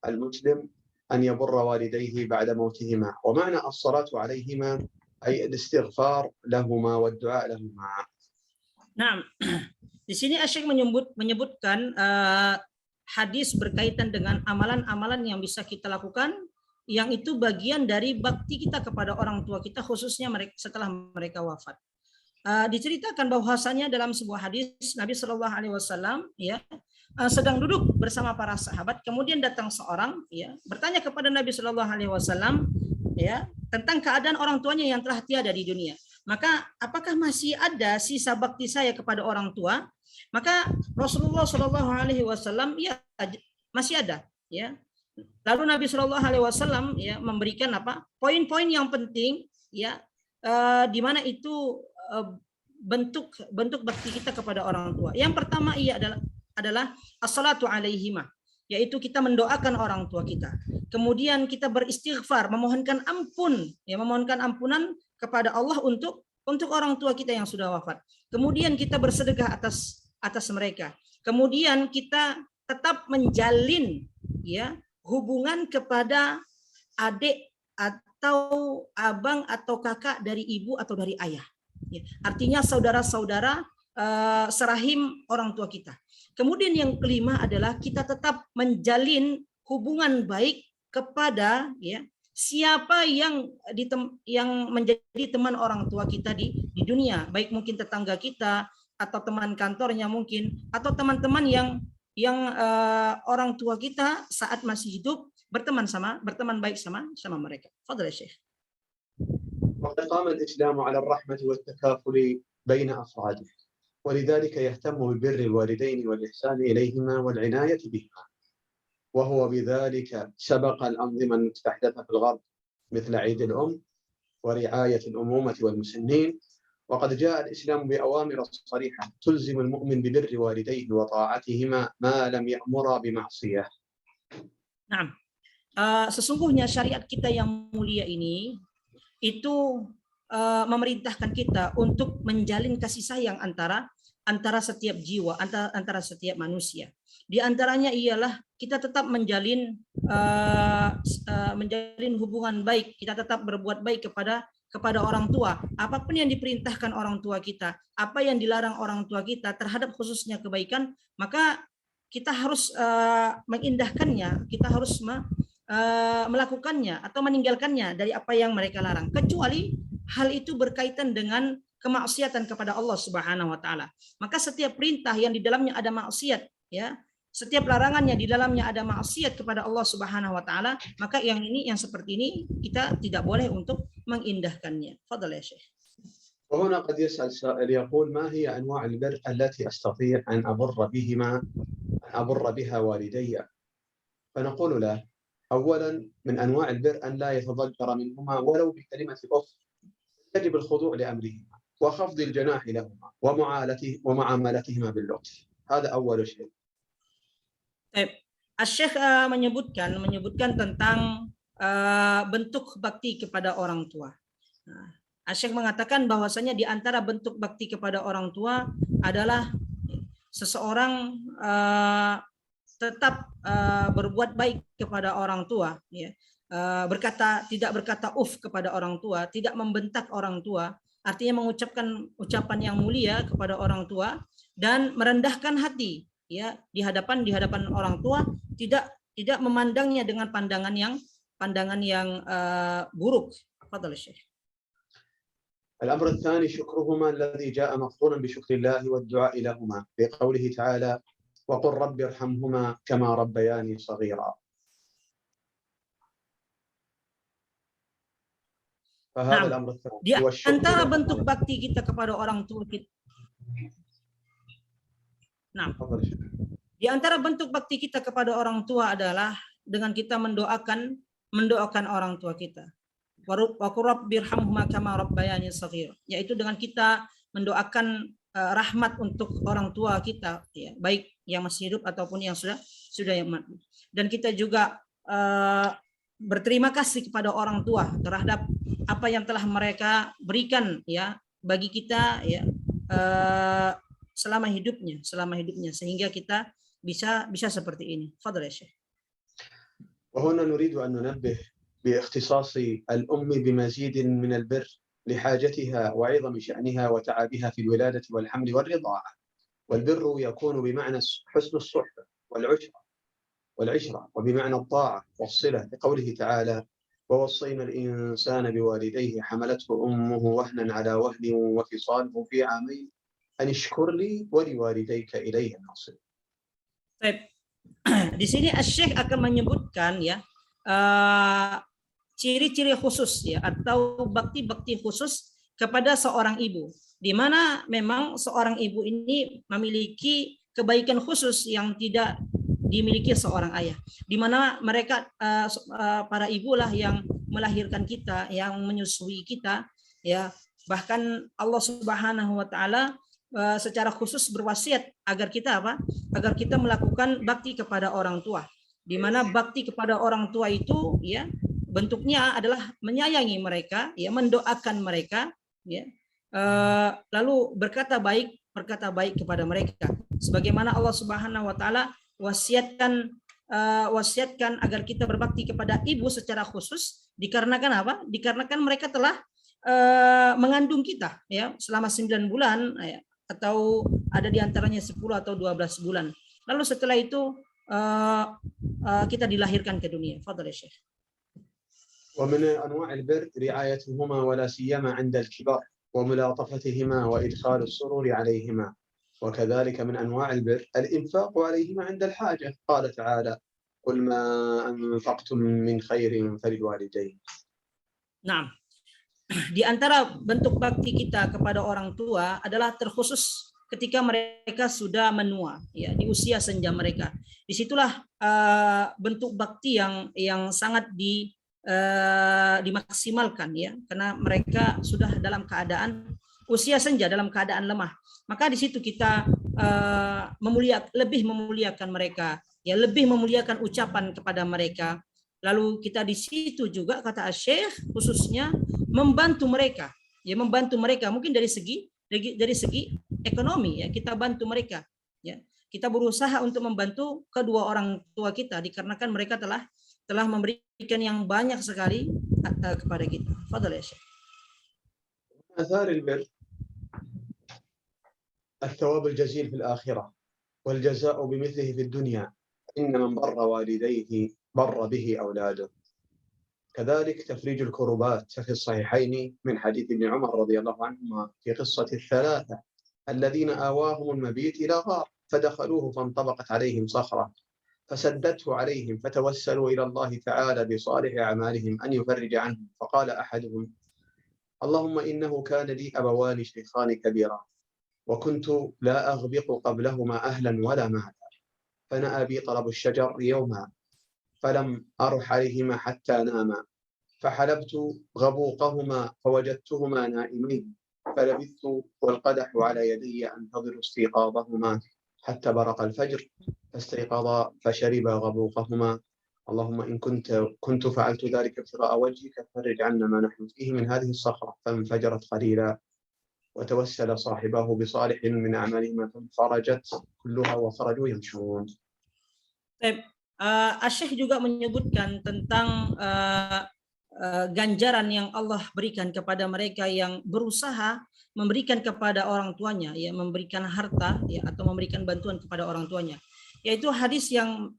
المسلم أن يبر والديه بعد موتهما. ومعنى الصلاة عليهما أي الاستغفار لهما والدعاء لهما. Nah, di sini Syekh menyebutkan hadis berkaitan dengan amalan-amalan yang bisa kita lakukan, yang itu bagian dari bakti kita kepada orang tua kita, khususnya setelah mereka wafat. Diceritakan bahwasanya dalam sebuah hadis Nabi Shallallahu Alaihi Wasallam sedang duduk bersama para sahabat, kemudian datang seorang bertanya kepada Nabi Shallallahu Alaihi Wasallam tentang keadaan orang tuanya yang telah tiada di dunia. maka apakah masih ada sisa bakti saya kepada orang tua? Maka Rasulullah Shallallahu Alaihi Wasallam ya masih ada, ya. Lalu Nabi Shallallahu Alaihi Wasallam ya memberikan apa poin-poin yang penting, ya, di mana itu bentuk bakti kita kepada orang tua. Yang pertama adalah as-salatu alaihima, yaitu kita mendoakan orang tua kita. Kemudian kita beristighfar, memohonkan ampun, ya, memohonkan ampunan kepada Allah untuk orang tua kita yang sudah wafat. Kemudian kita bersedekah atas mereka. Kemudian kita tetap menjalin, ya, hubungan kepada adik atau abang atau kakak dari ibu atau dari ayah. Ya, artinya saudara-saudara serahim orang tua kita. Kemudian yang kelima adalah kita tetap menjalin hubungan baik kepada, ya, siapa yang menjadi teman orang tua kita di dunia, baik mungkin tetangga kita atau teman kantornya mungkin, atau teman-teman yang orang tua kita saat masih hidup berteman baik sama mereka. Fadhal ya Syekh. وقد قام الإسلام على الرحمة والتكافل بين أفراده ولذلك يهتم ببر الوالدين والإحسان إليهما والعناية بهما وهو بذلك سبق الأنظمة المستحدثة في الغرب مثل عيد الأم ورعاية الأمومة والمسنين وقد جاء الإسلام بأوامر صريحة تلزم المؤمن ببر والديه وطاعتهما ما لم يأمر بمعصية. Nah, sesungguhnya syariat kita yang mulia ini itu memerintahkan kita untuk menjalin kasih sayang antara setiap jiwa, antara setiap manusia. Di antaranya ialah kita tetap menjalin hubungan baik, kita tetap berbuat baik kepada orang tua. Apapun yang diperintahkan orang tua kita, apa yang dilarang orang tua kita terhadap khususnya kebaikan, maka kita harus mengindahkannya, kita harus melakukannya atau meninggalkannya dari apa yang mereka larang, kecuali hal itu berkaitan dengan kemaksiatan kepada Allah Subhanahu wa taala. Maka setiap perintah yang di dalamnya ada maksiat, ya, setiap larangannya di dalamnya ada maksiat kepada Allah Subhanahu wa taala, maka yang seperti ini kita tidak boleh untuk mengindahkannya. Fadhal ya Syekh. وهنا قد يسأل سائل يقول ما هي أنواع البر التي أستطيع أن أبر بها والدي؟ فنقول له أولا من أنواع البر أن لا يتضجر منهما ولو بكلمة أف، يجب الخضوع لأمرهما وخفض الجناح لهما ومعاملتهما باللطف. هذا أول شيء. Syekh menyebutkan tentang bentuk bakti kepada orang tua. Syekh mengatakan bahwasanya di antara bentuk bakti kepada orang tua adalah seseorang tetap berbuat baik kepada orang tua, ya, tidak berkata kepada orang tua, tidak membentak orang tua, artinya mengucapkan ucapan yang mulia kepada orang tua dan merendahkan hati, ya, di hadapan orang tua, tidak memandangnya dengan pandangan yang buruk. Fadhal Syekh. الأمر الثاني شكرهما الذي جاء مقرونا بشكر الله والدعاء لهما بقوله تعالى وقل رب ارحمهما كما ربياني صغيرا. فهذا الأمر الثاني. Di antara bentuk bakti kita kepada orang tua kita. Nah, di antara bentuk bakti kita kepada orang tua adalah dengan kita mendoakan orang tua kita. Wa qur rabbi irhamhuma kama rabbayani shaghira, yaitu dengan kita mendoakan rahmat untuk orang tua kita, ya, baik yang masih hidup ataupun yang sudah yang mati. Dan kita juga berterima kasih kepada orang tua terhadap apa yang telah mereka berikan, ya, bagi kita, ya, selama hidupnya sehingga kita bisa seperti ini. Fadhal ya Syekh. وهنا نريد أن ننبه باختصاص الأم بمزيد من البر لحاجتها وعظم شأنها وتعبها في الولادة والحمل والرضاعة. والبر يكون بمعنى حسن الصحبة والعشرة وبمعنى الطاعة والصلة لقوله تعالى ووصينا الإنسان بوالديه حملته أمه وهنا على وهن وفصاله في عامين أن اشكر لي ولوالديك إليه المصير. Di sini Syekh akan menyebutkan, ya, ciri-ciri khusus, ya, atau bakti-bakti khusus kepada seorang ibu, di mana memang seorang ibu ini memiliki kebaikan khusus yang tidak dimiliki seorang ayah, di mana mereka para ibu lah yang melahirkan kita, yang menyusui kita, ya. Bahkan Allah Subhanahu wa taala secara khusus berwasiat agar kita apa? Agar kita melakukan bakti kepada orang tua. Di mana bakti kepada orang tua itu ya bentuknya adalah menyayangi mereka, ya, mendoakan mereka, ya. Lalu berkata baik kepada mereka. Sebagaimana Allah Subhanahu wa taala wasiatkan agar kita berbakti kepada ibu secara khusus, dikarenakan apa? Dikarenakan mereka telah mengandung kita, ya, selama 9 bulan, ya, atau ada di antaranya 10 atau 12 bulan. Lalu setelah itu kita dilahirkan ke dunia. Fadhal ya Syekh. ومن أنواع البر رعايتهما ولا سيما عند الكبر وملاطفتهما وإدخال السرور عليهما، وكذلك من أنواع البر الإنفاق عليهما عند الحاجة. قال تعالى: قل ما أنفقتم من خير فللوالدين. Nah, di antara bentuk bakti kita kepada orang tua adalah terkhusus ketika mereka sudah menua, ya, di usia senja mereka. Disitulah bentuk bakti yang sangat dimaksimalkan, ya, karena mereka sudah dalam keadaan usia senja, dalam keadaan lemah. Maka di situ kita lebih memuliakan mereka, ya, lebih memuliakan ucapan kepada mereka. Lalu kita di situ juga, kata Syekh, khususnya membantu mereka, ya, membantu mereka mungkin dari segi ekonomi, ya, kita bantu mereka, ya. Kita berusaha untuk membantu kedua orang tua kita dikarenakan mereka telah memberikan yang banyak sekali kepada kita. Fadhal ya Syekh. آثار البر الثواب الجزيل في الآخرة والجزاء بمثله في الدنيا، إن من بر والديه بر به أولاده. كذلك تفريج الكربات في الصحيحين من حديث ابن عمر رضي الله عنهما في قصة الثلاثة الذين آواهم المبيت إلى غار فدخلوه فانطبقت عليهم صخرة فسدته عليهم فتوسلوا إلى الله تعالى بصالح أعمالهم أن يفرج عنهم، فقال أحدهم: اللهم إنه كان لي أبوان شيخان كبيران وكنت لا أغبق قبلهما أهلا ولا مالا، فنأى بي طلب الشجر يوما فلم أرح عليهما حتى ناما، فحلبت غبوقهما فوجدتهما نائمين، فلبثت والقدح على يدي أنتظر استيقاظهما حتى برق الفجر، فاستيقظا فشربا غبوقهما. اللهم إن كنت فعلت ذلك ابتغاء وجهك ففرج عنا ما نحن فيه من هذه الصخرة، فانفجرت قليلا، وتوسل صاحبه بصالح من أعمالهما فانفرجت كلها وخرجوا يمشون. Syekh juga menyebutkan tentang ganjaran yang Allah berikan kepada mereka yang berusaha memberikan kepada orang tuanya, ya, memberikan harta, ya, atau memberikan bantuan kepada orang tuanya, yaitu hadis yang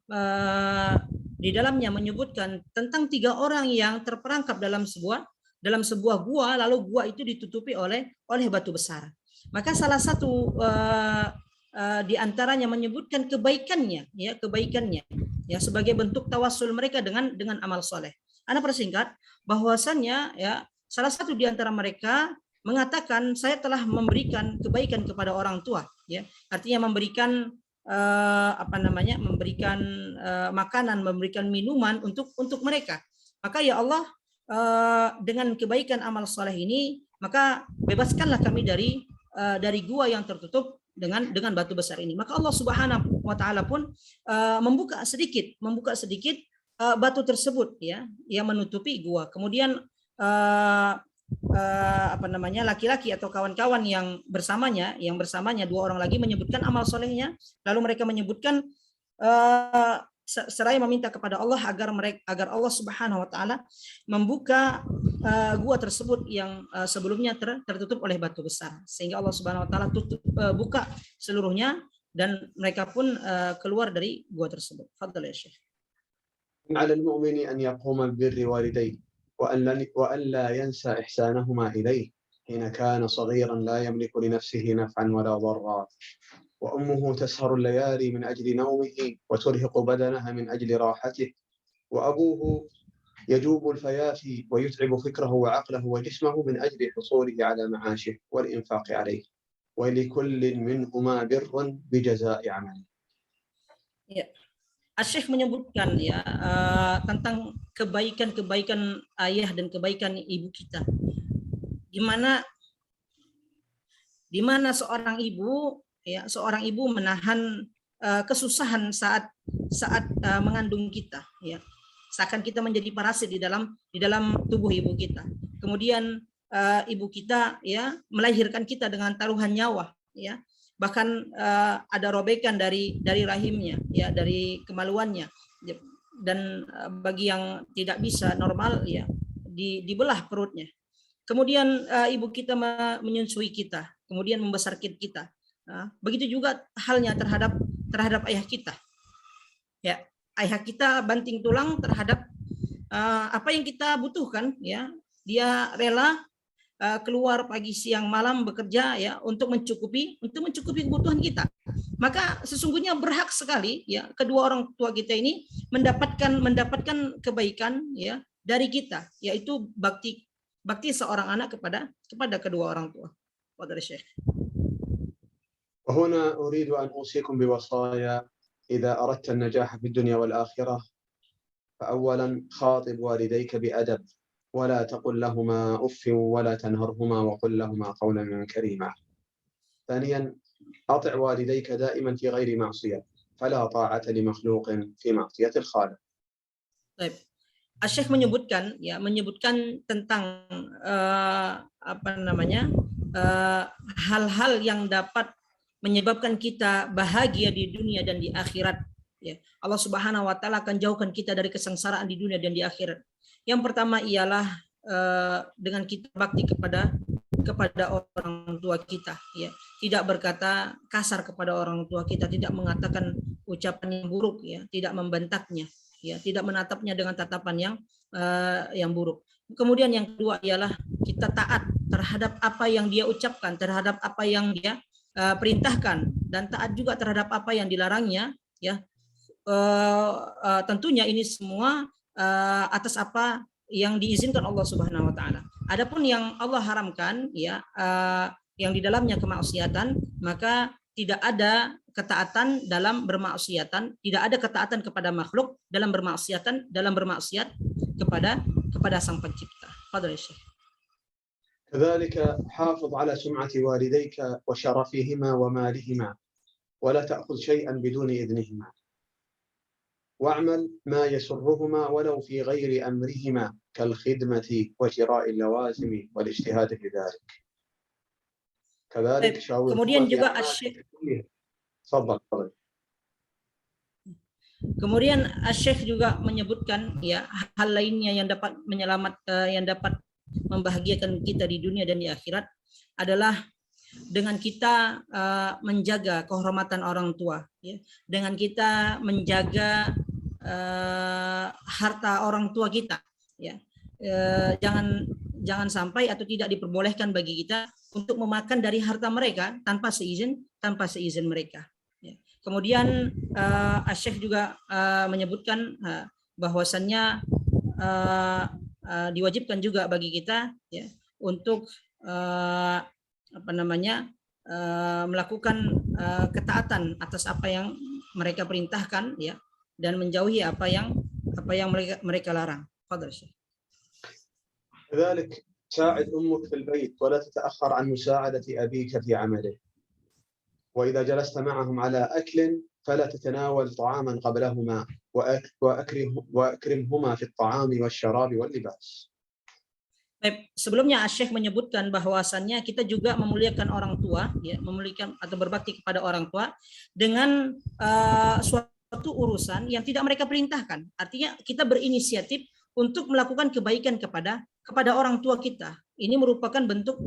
di dalamnya menyebutkan tentang 3 orang yang terperangkap dalam sebuah gua, lalu gua itu ditutupi oleh batu besar. Maka salah satu di antaranya menyebutkan kebaikannya, ya, sebagai bentuk tawasul mereka dengan amal soleh. Ana persingkat bahwasannya, ya, salah satu di antara mereka mengatakan, saya telah memberikan kebaikan kepada orang tua, ya, artinya memberikan makanan, memberikan minuman untuk mereka. Maka ya Allah, dengan kebaikan amal soleh ini, maka bebaskanlah kami dari gua yang tertutup dengan batu besar ini. Maka Allah Subhanahu wa taala pun membuka sedikit batu tersebut, ya, yang menutupi gua. Kemudian laki-laki atau kawan-kawan yang bersamanya 2 orang lagi menyebutkan amal solehnya, lalu mereka menyebutkan seraya meminta kepada Allah agar Allah Subhanahu wa taala membuka gua tersebut yang sebelumnya tertutup oleh batu besar, sehingga Allah Subhanahu wa taala buka seluruhnya dan mereka pun keluar dari gua tersebut. Fadhal ya Syekh. على المؤمن أن يقوم ببر والديه وأن لا ينسى إحسانهما إليه حين كان صغيرا لا يملك لنفسه نفعا ولا ضرا، وأمه تسهر الليالي من أجل نومه وترهق بدنها من أجل راحته، وأبوه يجوب الفيافي ويتعب فكره وعقله وجسمه من أجل حصوله على معاشه والإنفاق عليه، ولكل منهما بر بجزاء عمله. Ya. Asy-Syaikh menyebutkan ya tentang kebaikan-kebaikan ayah dan kebaikan ibu kita. Di mana seorang ibu menahan kesusahan saat mengandung kita, ya. Seakan kita menjadi parasit di dalam tubuh ibu kita. Kemudian ibu kita ya melahirkan kita dengan taruhan nyawa, ya. Bahkan ada robekan dari rahimnya, ya, dari kemaluannya, dan bagi yang tidak bisa normal ya dibelah perutnya. Kemudian ibu kita menyusui kita, kemudian membesarkan kita. Begitu juga halnya terhadap ayah kita. Ya, ayah kita banting tulang terhadap apa yang kita butuhkan, ya. Dia rela keluar pagi siang malam bekerja ya untuk mencukupi kebutuhan kita. Maka sesungguhnya berhak sekali ya kedua orang tua kita ini mendapatkan kebaikan ya dari kita, yaitu bakti seorang anak kepada kedua orang tua. Fadhil Syekh. وهنا أريد أن أوصيكم بوصايا إذا أردت النجاح في الدنيا والآخرة. فأولا خاطب والديك بأدب، ولا تقل لهما أف ولا تنهرهما وقل لهما قولا كريما. ثانيا أطع والديك دائما في غير معصية، فلا طاعة لمخلوق في معصية الخالق. طيب. Asy-Syaikh menyebutkan tentang hal-hal yang dapat menyebabkan kita bahagia di dunia dan di akhirat, ya. Allah Subhanahu wa taala akan jauhkan kita dari kesengsaraan di dunia dan di akhirat. Yang pertama ialah dengan kita bakti kepada orang tua kita, ya. Tidak berkata kasar kepada orang tua kita, tidak mengatakan ucapan yang buruk, ya, tidak membentaknya, ya, tidak menatapnya dengan tatapan yang buruk. Kemudian yang kedua ialah kita taat terhadap apa yang dia ucapkan, terhadap apa yang dia perintahkan, dan taat juga terhadap apa yang dilarangnya, ya. Tentunya ini semua atas apa yang diizinkan Allah Subhanahu wa taala. Adapun yang Allah haramkan, ya, yang di dalamnya kemaksiatan, maka tidak ada ketaatan dalam bermaksiatan, tidak ada ketaatan kepada makhluk dalam bermaksiat kepada Sang Pencipta. Fadhil Syekh. كذلك حافظ على سمعة والديك وشرفهما ومالهما، ولا تأخذ شيئا بدون إذنهما، واعمل ما يسرهما ولو في غير أمرهما كالخدمة وشراء اللوازم والاجتهاد في ذلك. كذلك شاورهما. Kemudian juga Asy-Syaikh. تفضل. Kemudian Asy-Syaikh juga menyebutkan ya hal lainnya yang dapat yang dapat membahagiakan kita di dunia dan di akhirat adalah dengan kita menjaga kehormatan orang tua, ya. Dengan kita menjaga harta orang tua kita, ya. Jangan sampai atau tidak diperbolehkan bagi kita untuk memakan dari harta mereka tanpa seizin mereka, ya. Kemudian Asy-Syaikh juga menyebutkan bahwasannya diwajibkan juga bagi kita, ya, untuk melakukan ketaatan atas apa yang mereka perintahkan, ya, dan menjauhi apa yang mereka larang. Fadhil Syekh. كذلك ساعد أمك في البيت ولا تتأخر عن مساعدة أبيك في عمله. وإذا جلست معهم على أكل فلا تتناول طعاما قبلهما وأكرمهما في الطعام والشراب واللباس. Baik, sebelumnya Asy-Syaikh menyebutkan bahwasannya kita juga memuliakan orang tua, ya, memuliakan atau berbakti kepada orang tua dengan suatu urusan yang tidak mereka perintahkan. Artinya kita berinisiatif untuk melakukan kebaikan kepada orang tua kita. Ini merupakan bentuk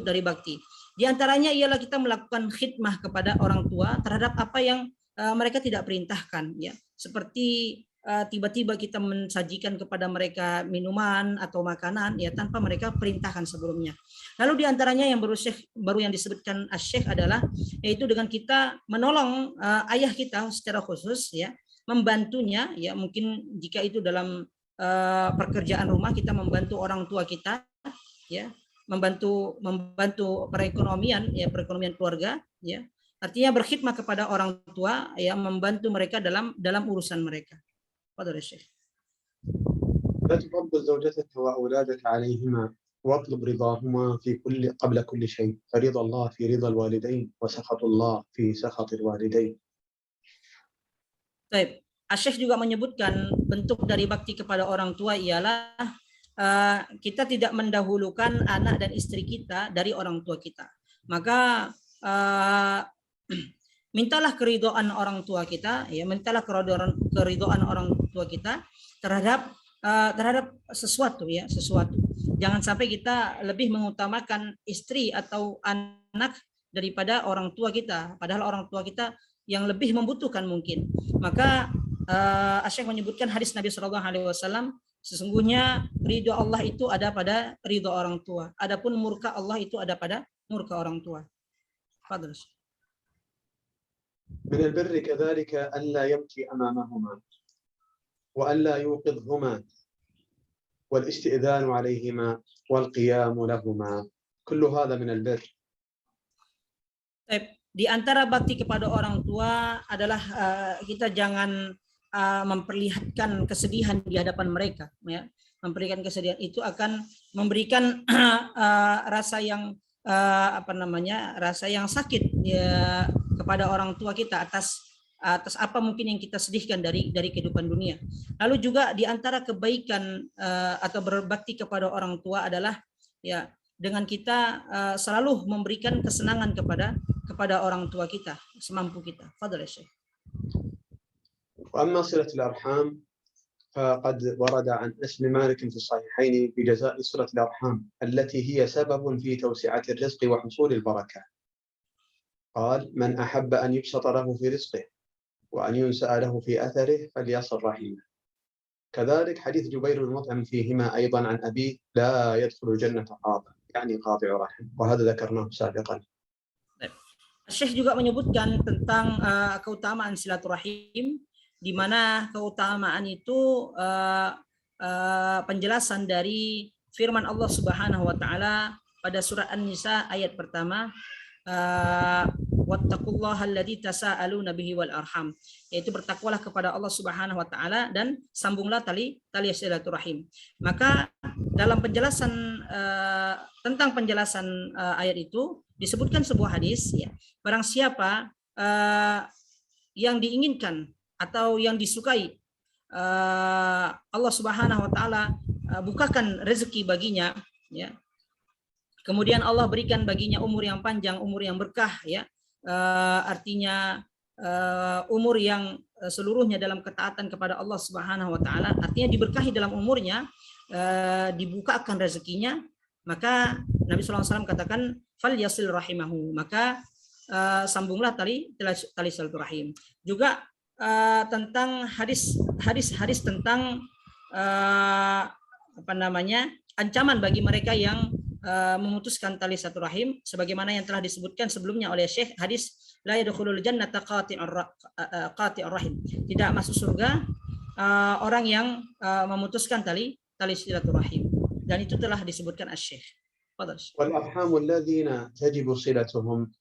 dari bakti. Di antaranya ialah kita melakukan khidmah kepada orang tua terhadap apa yang mereka tidak perintahkan, ya. Seperti tiba-tiba kita mensajikan kepada mereka minuman atau makanan, ya, tanpa mereka perintahkan sebelumnya. Lalu di antaranya yang baru yang disebutkan Asy-Syaikh adalah yaitu dengan kita menolong ayah kita secara khusus, ya, membantunya, ya mungkin jika itu dalam pekerjaan rumah kita membantu orang tua kita, ya membantu perekonomian, ya perekonomian keluarga, ya artinya berkhidmat kepada orang tua, ya membantu mereka dalam urusan mereka. Fadhal ya Syekh. لا تفضل زوجتك وأولادك عليهما واطلب رضاهما قبل كل شيء، فرضا الله في رضا الوالدين وسخط الله في سخط الوالدين. Baik, Syekh juga menyebutkan bentuk dari bakti kepada orang tua ialah kita tidak mendahulukan anak dan istri kita dari orang tua kita. Maka mintalah keridhaan orang tua kita, ya mintalah keridhaan orang tua kita terhadap sesuatu, ya sesuatu. Jangan sampai kita lebih mengutamakan istri atau anak daripada orang tua kita, padahal orang tua kita yang lebih membutuhkan mungkin. Maka Syekh menyebutkan hadis Nabi SAW, sesungguhnya ridho Allah itu ada pada ridho orang tua, adapun murka Allah itu ada pada murka orang tua. Fadhal. من البر كذلك ألا يبكي أمامهما وألا يوقظهما والاستئذان عليهما والقيام لهما، كل هذا من البر. Di antara bakti kepada orang tua adalah kita jangan memperlihatkan kesedihan di hadapan mereka, ya. Memberikan kesedihan itu akan memberikan rasa yang rasa yang sakit, ya, kepada orang tua kita atas apa mungkin yang kita sedihkan dari kehidupan dunia. Lalu juga di antara kebaikan atau berbakti kepada orang tua adalah, ya, dengan kita selalu memberikan kesenangan kepada orang tua kita semampu kita. Fadhal ya Syekh. وأما صلة الأرحام فقد ورد عن أنس بن مالك في الصحيحين بجزاء صلة الأرحام التي هي سبب في توسعة الرزق وحصول البركة. قال: من أحب أن يبسط له في رزقه وأن ينسأ له في أثره فليصل رحمه. كذلك حديث جبير بن مطعم فيهما أيضا عن أبيه: لا يدخل الجنة قاطع، يعني قاطع رحم، وهذا ذكرناه سابقا. Syekh juga menyebutkan tentang keutamaan silaturahim, di mana keutamaan itu penjelasan dari firman Allah Subhanahu wa taala pada surah An-Nisa ayat pertama, wattaqullaha alladzi tasaaluna bihi wal arham, yaitu bertakwalah kepada Allah Subhanahu wa taala dan sambunglah tali silaturahim. Maka dalam penjelasan tentang penjelasan ayat itu disebutkan sebuah hadis, ya, barang siapa yang diinginkan atau yang disukai Allah Subhanahu wa taala bukakan rezeki baginya, ya. Kemudian Allah berikan baginya umur yang panjang, umur yang berkah, ya. Artinya umur yang seluruhnya dalam ketaatan kepada Allah Subhanahu wa taala, artinya diberkahi dalam umurnya, dibukakan rezekinya, maka Nabi SAW katakan fal yasil rahimahu, maka sambunglah tali silaturahim. Juga tentang hadis tentang ancaman bagi mereka yang memutuskan tali silaturahim, sebagaimana yang telah disebutkan sebelumnya oleh Syekh, hadis la yadkhulul jannata qati'ur rahim, tidak masuk surga orang yang memutuskan tali silaturahim, dan itu telah disebutkan Syekh. والأرحام الذين تجب صلتهم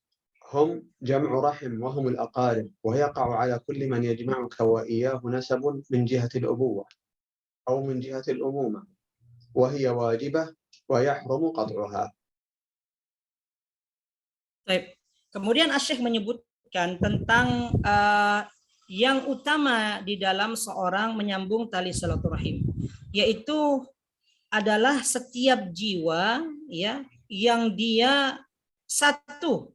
هم جمع رحم وهم الأقارب، ويقع على كل من يجمعك وإياه نسب من جهة الأبوة أو من جهة الأمومة، وهي واجبة ويحرم قطعها. Baik. Kemudian Syekh menyebutkan tentang yang utama di dalam seorang menyambung tali silaturahim, yaitu adalah setiap jiwa, ya, yang dia satu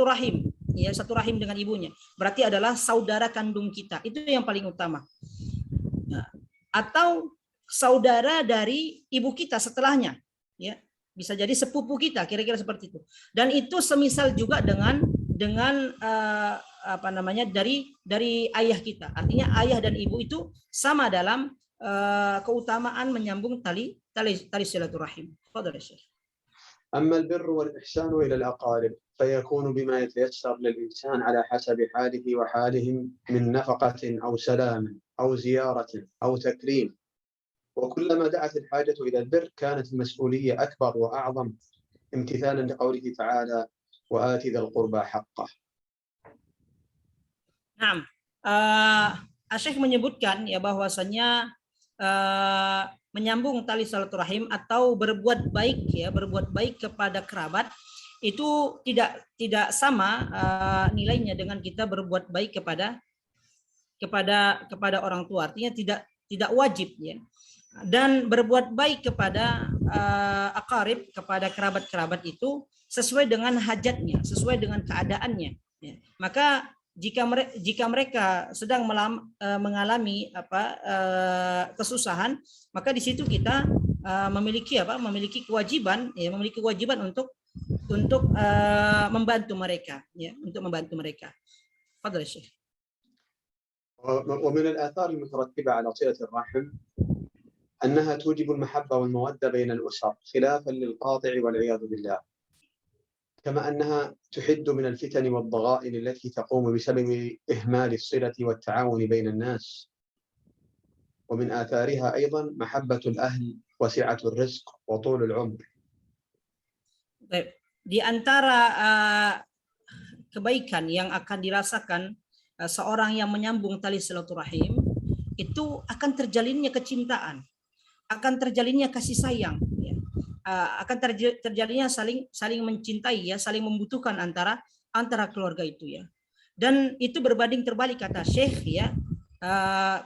rahim, ya, satu rahim dengan ibunya, berarti adalah saudara kandung kita, itu yang paling utama. Nah, atau saudara dari ibu kita setelahnya, ya, bisa jadi sepupu kita, kira-kira seperti itu. Dan itu semisal juga dengan dari ayah kita, artinya ayah dan ibu itu sama dalam keutamaan menyambung tali silaturahim. Fadhal Syekh. أما البر والإحسان إلى الأقارب فيكون بما يتيسر للإنسان على حسب حاله وحالهم من نفقة أو سلام أو زيارة أو تكريم، وكلما دعت الحاجة إلى البر كانت المسؤولية أكبر وأعظم امتثالا لقوله تعالى وآت ذا القربى حقه. Nah, Syekh menyebutkan ya bahwasanya menyambung tali silaturahim atau berbuat baik kepada kerabat itu tidak sama nilainya dengan kita berbuat baik kepada orang tua. Artinya tidak wajib ya. Dan berbuat baik kepada akarib, kepada kerabat-kerabat itu sesuai dengan hajatnya, sesuai dengan keadaannya ya. Maka jika mereka sedang mengalami kesusahan, maka di situ kita memiliki kewajiban untuk membantu mereka ya, untuk membantu mereka. Fadhal Syekh. ومن الآثار المترتبة على صلة الرحم أنها توجب المحبة والمودة بين الأسر خلافا للقاطع والعياذ بالله، كما أنها تحد من الفتن والضغائن التي تقوم بسبب إهمال الصلة والتعاون بين الناس. ومن آثارها أيضا محبة الأهل وسعة الرزق وطول العمر. Di antara kebaikan yang akan dirasakan seorang yang menyambung tali silaturahim itu akan terjalinnya kecintaan, akan terjalinnya kasih sayang ya. Akan terjadinya saling mencintai ya, saling membutuhkan antara keluarga itu ya. Dan itu berbanding terbalik kata Syekh ya,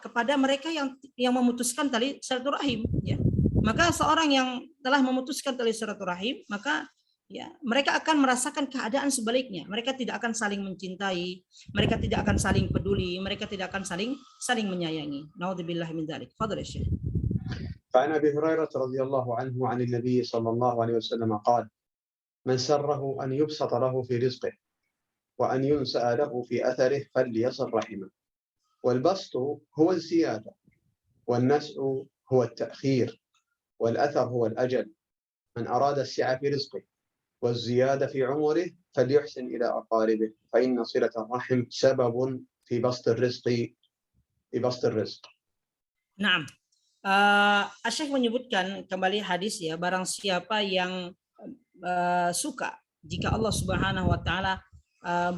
kepada mereka yang memutuskan tali silaturahim ya. Maka seorang yang telah memutuskan tali silaturahim, maka ya mereka akan merasakan keadaan sebaliknya. Mereka tidak akan saling mencintai, mereka tidak akan saling peduli, mereka tidak akan saling menyayangi. Naudzubillahi min dzalik. Fadhil Syekh. فعن أبي هريرة رضي الله عنه عن النبي صلى الله عليه وسلم قال: من سره أن يبسط له في رزقه وأن ينسأ له في أثره فليصل رحمه. والبسط هو الزيادة، والنسء هو التأخير، والأثر هو الأجل. من أراد السعة في رزقه والزيادة في عمره فليحسن إلى أقاربه فإن صلة الرحم سبب في بسط الرزق. Naam. Syekh menyebutkan kembali hadis ya, barang siapa yang suka jika Allah Subhanahu wa taala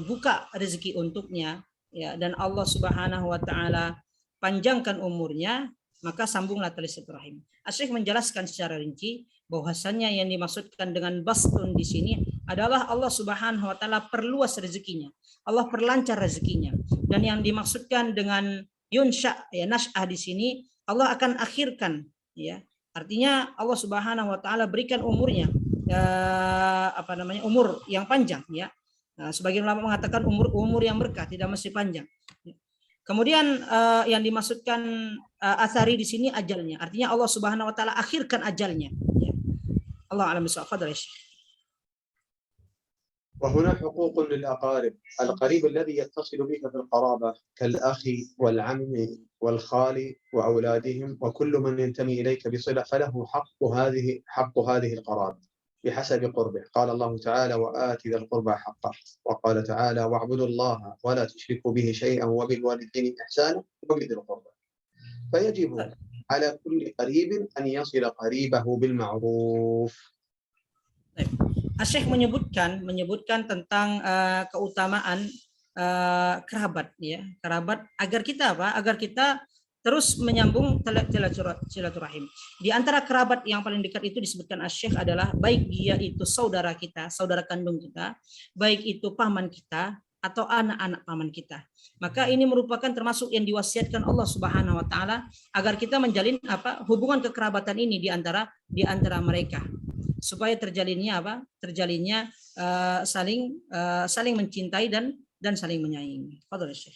buka rezeki untuknya ya, dan Allah Subhanahu wa taala panjangkan umurnya, maka sambunglah tali silaturahim. Syekh menjelaskan secara rinci bahwasannya yang dimaksudkan dengan bastun di sini adalah Allah Subhanahu wa taala perluas rezekinya, Allah perlancar rezekinya. Dan yang dimaksudkan dengan yunsha ya, nas'ah di sini Allah akan akhirkan ya. Artinya Allah Subhanahu wa taala berikan umurnya umur yang panjang ya. Sebagian ulama mengatakan umur yang berkah, tidak mesti panjang. Kemudian yang dimaksudkan asari di sini ajalnya. Artinya Allah Subhanahu wa taala akhirkan ajalnya ya. Allah a'lam bishawab. Fadhil Syekh. وهنا حقوق للأقارب. القريب الذي يتصل بك في القرابة كالأخ والعم والخال وأولادهم وكل من ينتمي إليك بصلة فله حق هذه القرابة بحسب قربه. قال الله تعالى وآت ذا القربى حقه، وقال تعالى واعبدوا الله ولا تشركوا به شيئا وبالوالدين إحسانا وبذي القربى. فيجب على كل قريب أن يصل قريبه بالمعروف. Syekh menyebutkan tentang keutamaan kerabat ya, kerabat agar kita terus menyambung silaturahim. Di antara kerabat yang paling dekat itu disebutkan Syekh adalah baik dia itu saudara kita, saudara kandung kita, baik itu paman kita atau anak-anak paman kita. Maka ini merupakan termasuk yang diwasiatkan Allah Subhanahu wa taala agar kita menjalin hubungan kekerabatan ini di antara mereka. Supaya terjalinnya saling mencintai dan saling menyayangi. Fadhil Syekh.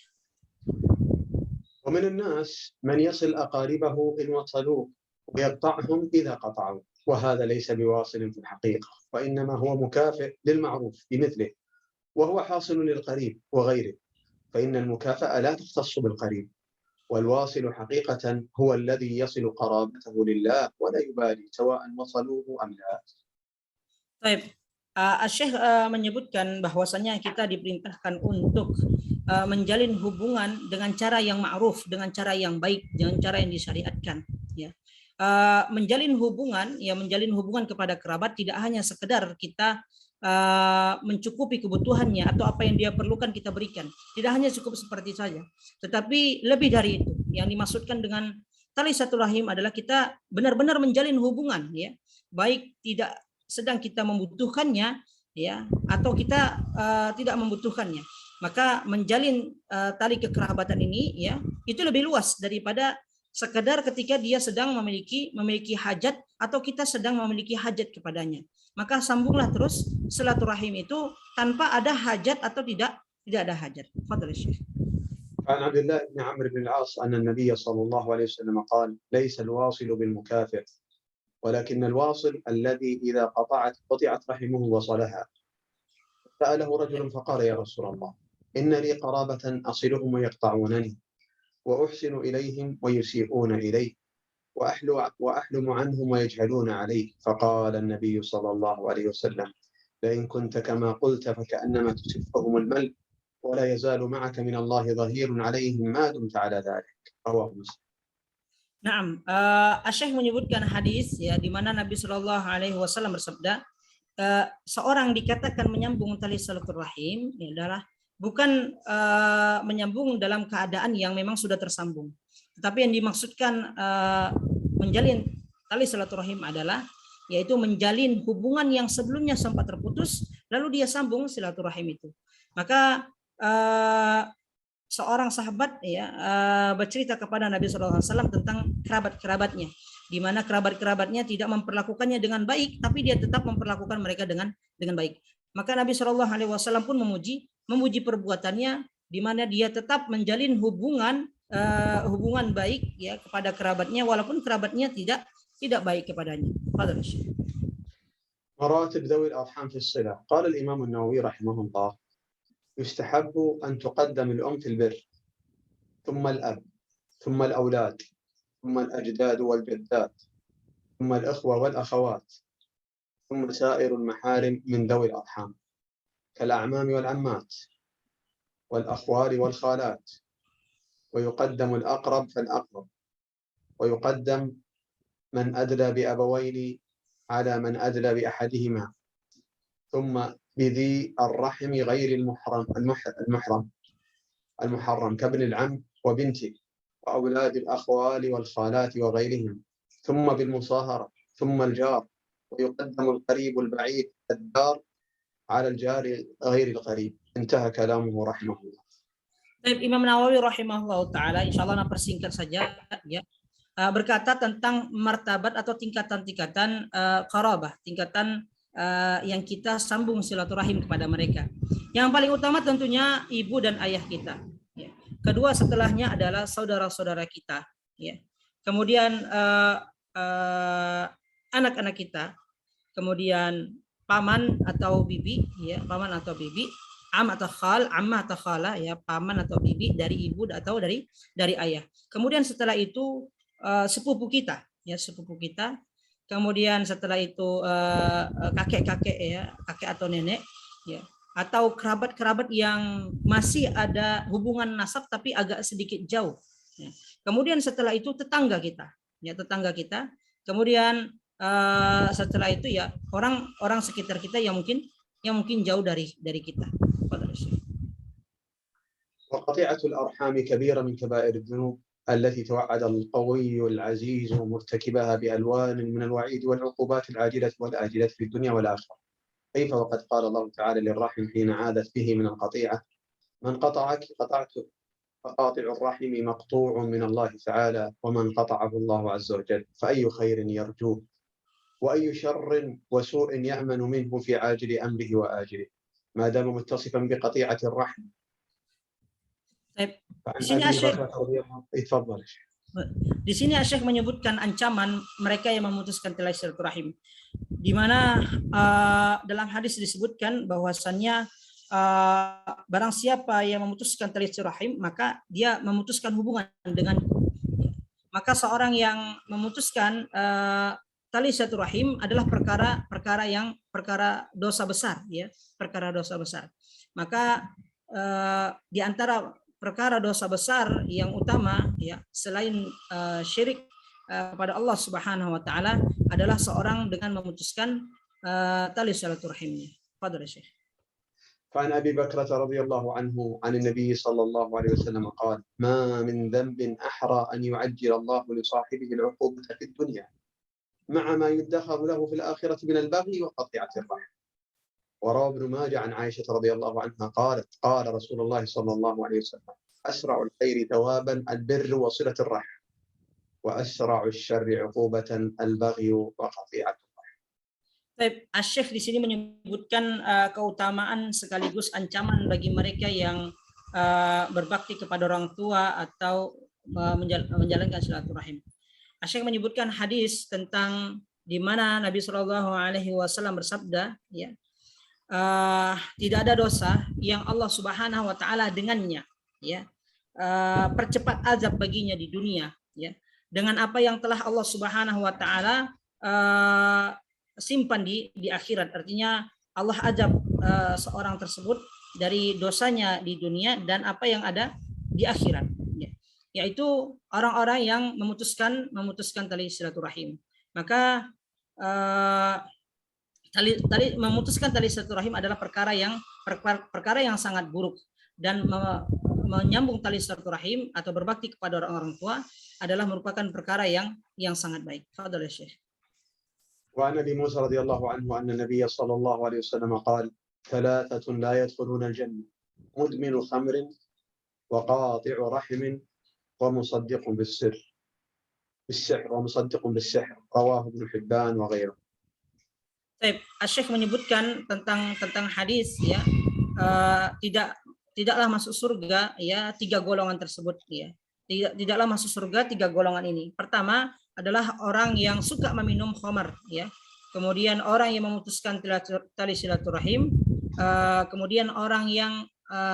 ومن الناس من يصل أقاربه إن وصلوه ويقطعهم إذا قطعوا، وهذا ليس بواصل في الحقيقة، وإنما هو مكافئ للمعروف بمثله، وهو حاصل للقريب وغيره، فإن المكافأة لا تختص بالقريب، والواصل حقيقة هو الذي يصل قرابته لله ولا يبالي سواء وصلوه أم لا. Baik, Syekh menyebutkan bahwasanya kita diperintahkan untuk menjalin hubungan dengan cara yang ma'ruf, dengan cara yang baik, dengan cara yang disyariatkan. Ya, menjalin hubungan kepada kerabat tidak hanya sekedar kita mencukupi kebutuhannya atau apa yang dia perlukan kita berikan. Tidak hanya cukup seperti saja, tetapi lebih dari itu. Yang dimaksudkan dengan tali silaturahim adalah kita benar-benar menjalin hubungan, ya, baik tidak sedang kita membutuhkannya, ya, atau kita tidak membutuhkannya, maka menjalin tali kekerabatan ini, ya, itu lebih luas daripada sekedar ketika dia sedang memiliki hajat atau kita sedang memiliki hajat kepadanya. Maka sambunglah terus silaturahim itu tanpa ada hajat atau tidak ada hajat. Fadhil Syekh. عن عبد الله بن عمرو بن العاص أن النبي صلى الله عليه وسلم قال: ليس الواصل بالمكافئ ولكن الواصل الذي إذا قطعت رحمه وصلها. سأله رجل فقال: يا رسول الله، إن لي قرابة أصلهم ويقطعونني، وأحسن إليهم ويسيئون إلي، وأحلم عنهم ويجهلون علي. فقال النبي صلى الله عليه وسلم: لئن كنت كما قلت فكأنما تسفهم الملك، ولا يزال معك من الله ظهير عليهم ما دمت على ذلك. رواه مسلم. Naam, Syekh menyebutkan hadis, ya, di mana Nabi Shallallahu Alaihi Wasallam bersabda, seorang dikatakan menyambung tali silaturahim adalah bukan menyambung dalam keadaan yang memang sudah tersambung, tetapi yang dimaksudkan menjalin tali silaturahim adalah yaitu menjalin hubungan yang sebelumnya sempat terputus lalu dia sambung silaturahim itu. Maka seorang sahabat, ya, bercerita kepada Nabi SAW tentang kerabat-kerabatnya, di mana kerabat-kerabatnya tidak memperlakukannya dengan baik, tapi dia tetap memperlakukan mereka dengan baik. Maka Nabi SAW pun memuji perbuatannya, di mana dia tetap menjalin hubungan baik, ya, kepada kerabatnya, walaupun kerabatnya tidak baik kepadanya. مراتب ذوي الأرحام في الصلة. قال الإمام النووي رحمه الله: يستحب أن تقدم الأم في البر، ثم الأب، ثم الأولاد، ثم الأجداد والجدات، ثم الأخوة والأخوات، ثم سائر المحارم من ذوي الأرحام كالأعمام والعمات والأخوال والخالات، ويقدم الأقرب فالأقرب، ويقدم من أدلى بأبوين على من أدلى بأحدهما، ثم بذي الرحم غير المحرم كابن العم وبنته وأولاد الأخوال والخالات وغيرهم، ثم بالمصاهرة، ثم الجار، ويقدم القريب البعيد الدار على الجار غير القريب. انتهى كلامه رحمه الله. Imam Nawawi rahimahullah ta'ala, insya Allah persingkat saja, ya, berkata tentang martabat atau tingkatan-tingkatan qarabah, tingkatan yang kita sambung silaturahim kepada mereka. Yang paling utama tentunya ibu dan ayah kita, ya. Kedua setelahnya adalah saudara-saudara kita, ya. Kemudian anak-anak kita, kemudian paman atau bibi, ya, paman atau bibi, am atau khal, ammah atau khala, ya, paman atau bibi dari ibu atau dari ayah. Kemudian setelah itu sepupu kita, ya, sepupu kita. Kemudian setelah itu kakek-kakek, ya, kakek atau nenek, ya, atau kerabat-kerabat yang masih ada hubungan nasab tapi agak sedikit jauh, ya. Kemudian setelah itu tetangga kita, ya, tetangga kita. Kemudian setelah itu, ya, orang sekitar kita yang mungkin jauh dari kita. وقطيعة الأرحام كبيرة من كبائر الذنوب التي توعد القوي العزيز مرتكبها بألوان من الوعيد والعقوبات العاجلة والآجلة في الدنيا والآخرة. كيف وقد قال الله تعالى للرحم حين عادت به من القطيعة: من قطعك قطعته، فقاطع الرحم مقطوع من الله تعالى، ومن قطعه الله عز وجل فأي خير يرجوه، وأي شر وسوء يأمن منه في عاجل أمره وآجله ما دام متصفا بقطيعة الرحم. Di sini Syekh menyebutkan ancaman mereka yang memutuskan tali silaturahim, di mana dalam hadis disebutkan bahwasannya barang siapa yang memutuskan tali silaturahim maka dia memutuskan hubungan dengan, maka seorang yang memutuskan tali silaturahim adalah perkara dosa besar, ya, perkara dosa besar. Maka di antara perkara dosa besar yang utama, ya, selain syirik kepada Allah Subhanahu wa taala adalah seorang dengan memutuskan tali silaturahimnya. Fadhil Syekh. فعن أبي بكرة رضي الله عنه عن النبي صلى الله عليه وسلم قال: ما من ذنب أحرى أن يعجل الله لصاحبه العقوبة في الدنيا مع ما يدخر له في الآخرة من البغي وقطيعة الرحم. وروى ابن ماجه عن عائشة رضي الله عنها قالت: قال رسول الله صلى الله عليه وسلم: أسرع الخير ثوابا البر وصلة الرحم، وأسرع الشر عقوبة البغي وقطيعة. Asy-Syaikh di sini menyebutkan keutamaan sekaligus ancaman bagi mereka yang berbakti kepada orang tua atau menjalankan silaturahim. Asy-Syaikh menyebutkan hadis tentang di mana Nabi Shallallahu Alaihi Wasallam bersabda, ya, tidak ada dosa yang Allah Subhanahu Wa Taala dengannya, ya, percepat azab baginya di dunia, ya, dengan apa yang telah Allah Subhanahu Wa Taala simpan di akhirat. Artinya Allah azab seorang tersebut dari dosanya di dunia dan apa yang ada di akhirat, ya, yaitu orang-orang yang memutuskan tali silaturahim. Maka memutuskan tali silaturahim adalah perkara yang sangat buruk, dan menyambung tali silaturahim atau berbakti kepada orang-orang tua adalah merupakan perkara yang sangat baik. Fadhil Syekh. وعن أبي موسى رضي الله عنه أن النبي صلى الله عليه وسلم قال: ثلاثة لا يدخلون الجنة: مدمن خمر وقاطع رحم ومصدق بالسحر. رواه ابن حبان وغيره. Asy-Syaikh menyebutkan tentang hadis, ya, tidaklah masuk surga, ya, tiga golongan tersebut, ya. Tidaklah masuk surga tiga golongan ini. Pertama adalah orang yang suka meminum khamar, ya. Kemudian orang yang memutuskan tali silaturahim, kemudian orang yang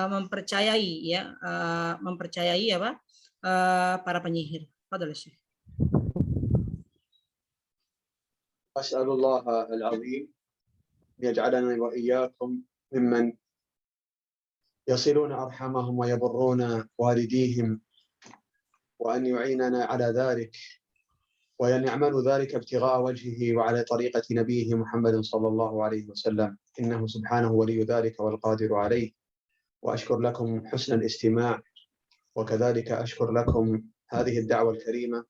mempercayai, ya, para penyihir. Fadhil Syekh. أسأل الله العظيم يجعلنا وإياكم ممن يصلون أرحامهم ويبرون والديهم، وأن يعيننا على ذلك، وأن يعملوا ذلك ابتغاء وجهه وعلى طريقة نبيه محمد صلى الله عليه وسلم، إنه سبحانه ولي ذلك والقادر عليه. وأشكر لكم حسن الاستماع، وكذلك أشكر لكم هذه الدعوة الكريمة،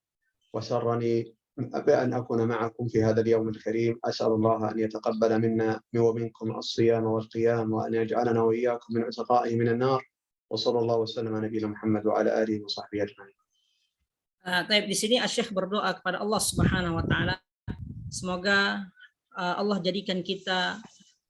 وسرني بأن أكون معكم في هذا اليوم الكريم. أسأل الله أن يتقبل منا ومنكم الصيام والقيام، وأن يجعلنا وإياكم من عتقائه من النار. وصلى الله وسلم على نبينا محمد وعلى آله وصحبه أجمعين. Di sini Asy-Syaikh berdoa kepada Allah Subhanahu Wa Taala, semoga Allah jadikan kita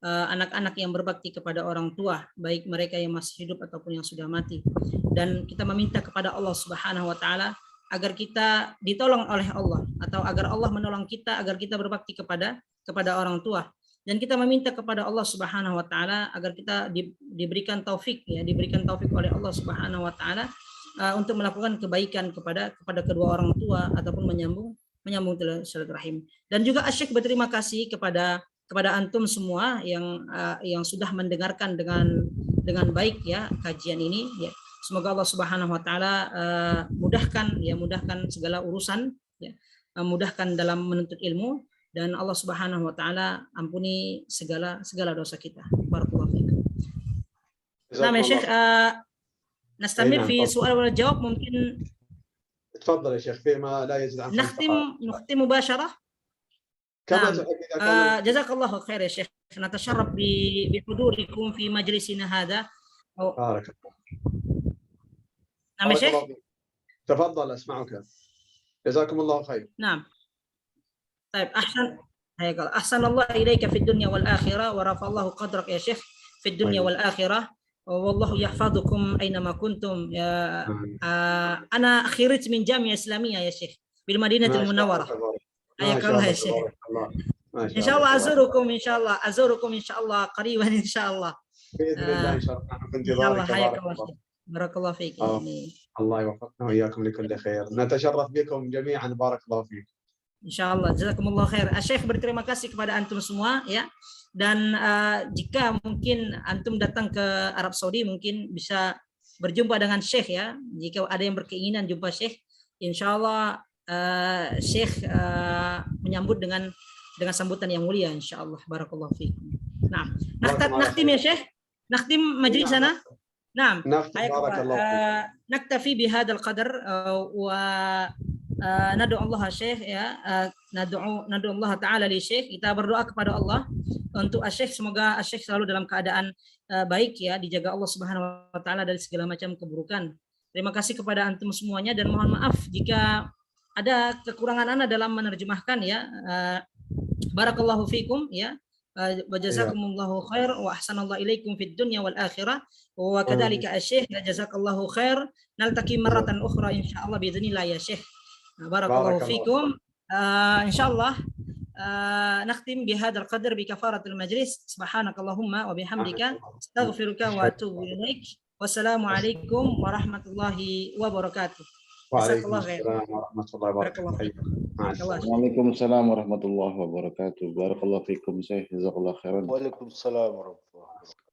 anak-anak yang berbakti kepada orang tua, baik mereka yang masih hidup ataupun yang sudah mati. Dan kita meminta kepada Allah Subhanahu Wa Taala agar kita ditolong oleh Allah, atau agar Allah menolong kita agar kita berbakti kepada orang tua. Dan kita meminta kepada Allah Subhanahu Wa Taala agar kita diberikan taufik, ya, diberikan taufik oleh Allah Subhanahu Wa Taala untuk melakukan kebaikan kepada kedua orang tua ataupun menyambung silaturahim. Dan juga Asy-Syaikh berterima kasih kepada antum semua yang sudah mendengarkan dengan baik, ya, kajian ini, ya. Semoga Allah Subhanahu Wa Taala mudahkan segala urusan, ya, mudahkan dalam menuntut ilmu, dan Allah Subhanahu Wa Taala ampuni segala dosa kita. Barakallahu fiikum. Nah, Syekh, نستمر في سؤال والجواب. ممكن تفضل يا شيخ فيما لا يزيد عن نختم مباشرة. كما نعم. جزاك الله خير يا شيخ، نتشرف بحضوركم في مجلسنا هذا. بارك الله. نعم يا شيخ. تفضل أسمعك. جزاكم الله خير. نعم. طيب أحسن الله إليك في الدنيا والآخرة، ورفع الله قدرك يا شيخ في الدنيا والآخرة. والله يحفظكم أينما كنتم. أنا خريج من جامعة إسلامية يا شيخ بالمدينة المنورة. حياك الله يا شيخ. إن شاء الله أزوركم إن شاء الله قريبا إن شاء الله. بإذن الله إن شاء الله. إن شاء الله. حياك الله شيخ. بارك الله فيك. الله يوفقنا وإياكم لكل خير. نتشرف بكم جميعا. بارك الله فيك. Insyaallah. Jazakumullah khair. Syekh berterima kasih kepada antum semua ya. Dan jika mungkin antum datang ke Arab Saudi mungkin bisa berjumpa dengan Syekh ya. Jika ada yang berkeinginan jumpa Syekh, insyaallah Syekh menyambut dengan sambutan yang mulia insyaallah. Barakallahu fiikum. Nah, nakhtim ya Syekh. Nakhtim majlis sana. Nah, naktafi bihadzal qadar wa nadu Allah Syekh ya, nadu Allah taala li Syekh. Kita berdoa kepada Allah untuk Syekh, semoga Syekh selalu dalam keadaan baik ya, dijaga Allah Subhanahu wa taala dari segala macam keburukan. Terima kasih kepada antum semuanya dan mohon maaf jika ada kekurangan ana dalam menerjemahkan ya. Barakallahu fikum ya. Wa jazakumullahu khair wa ahsanallahu ilaikum fid dunya wal akhirah. Wa kadzalika Syekh, jazakallahu khair. Naltaqi marratan ukhra insyaallah biidznillah ya Syekh. Barakallahu fikum. Insyaallah nakhtim bihadzal qadar bi kafaratul majlis. Subhanakallahumma wa bihamdika astaghfiruka wa atubu ilaik. Wassalamualaikum warahmatullahi wabarakatuh. Waalaikumsalam warahmatullahi wabarakatuh. Waalaikumsalam warahmatullahi wabarakatuh. Barakallahu fikum Syekh. Jazakallahu khairan. Waalaikumsalam warahmatullahi wabarakatuh.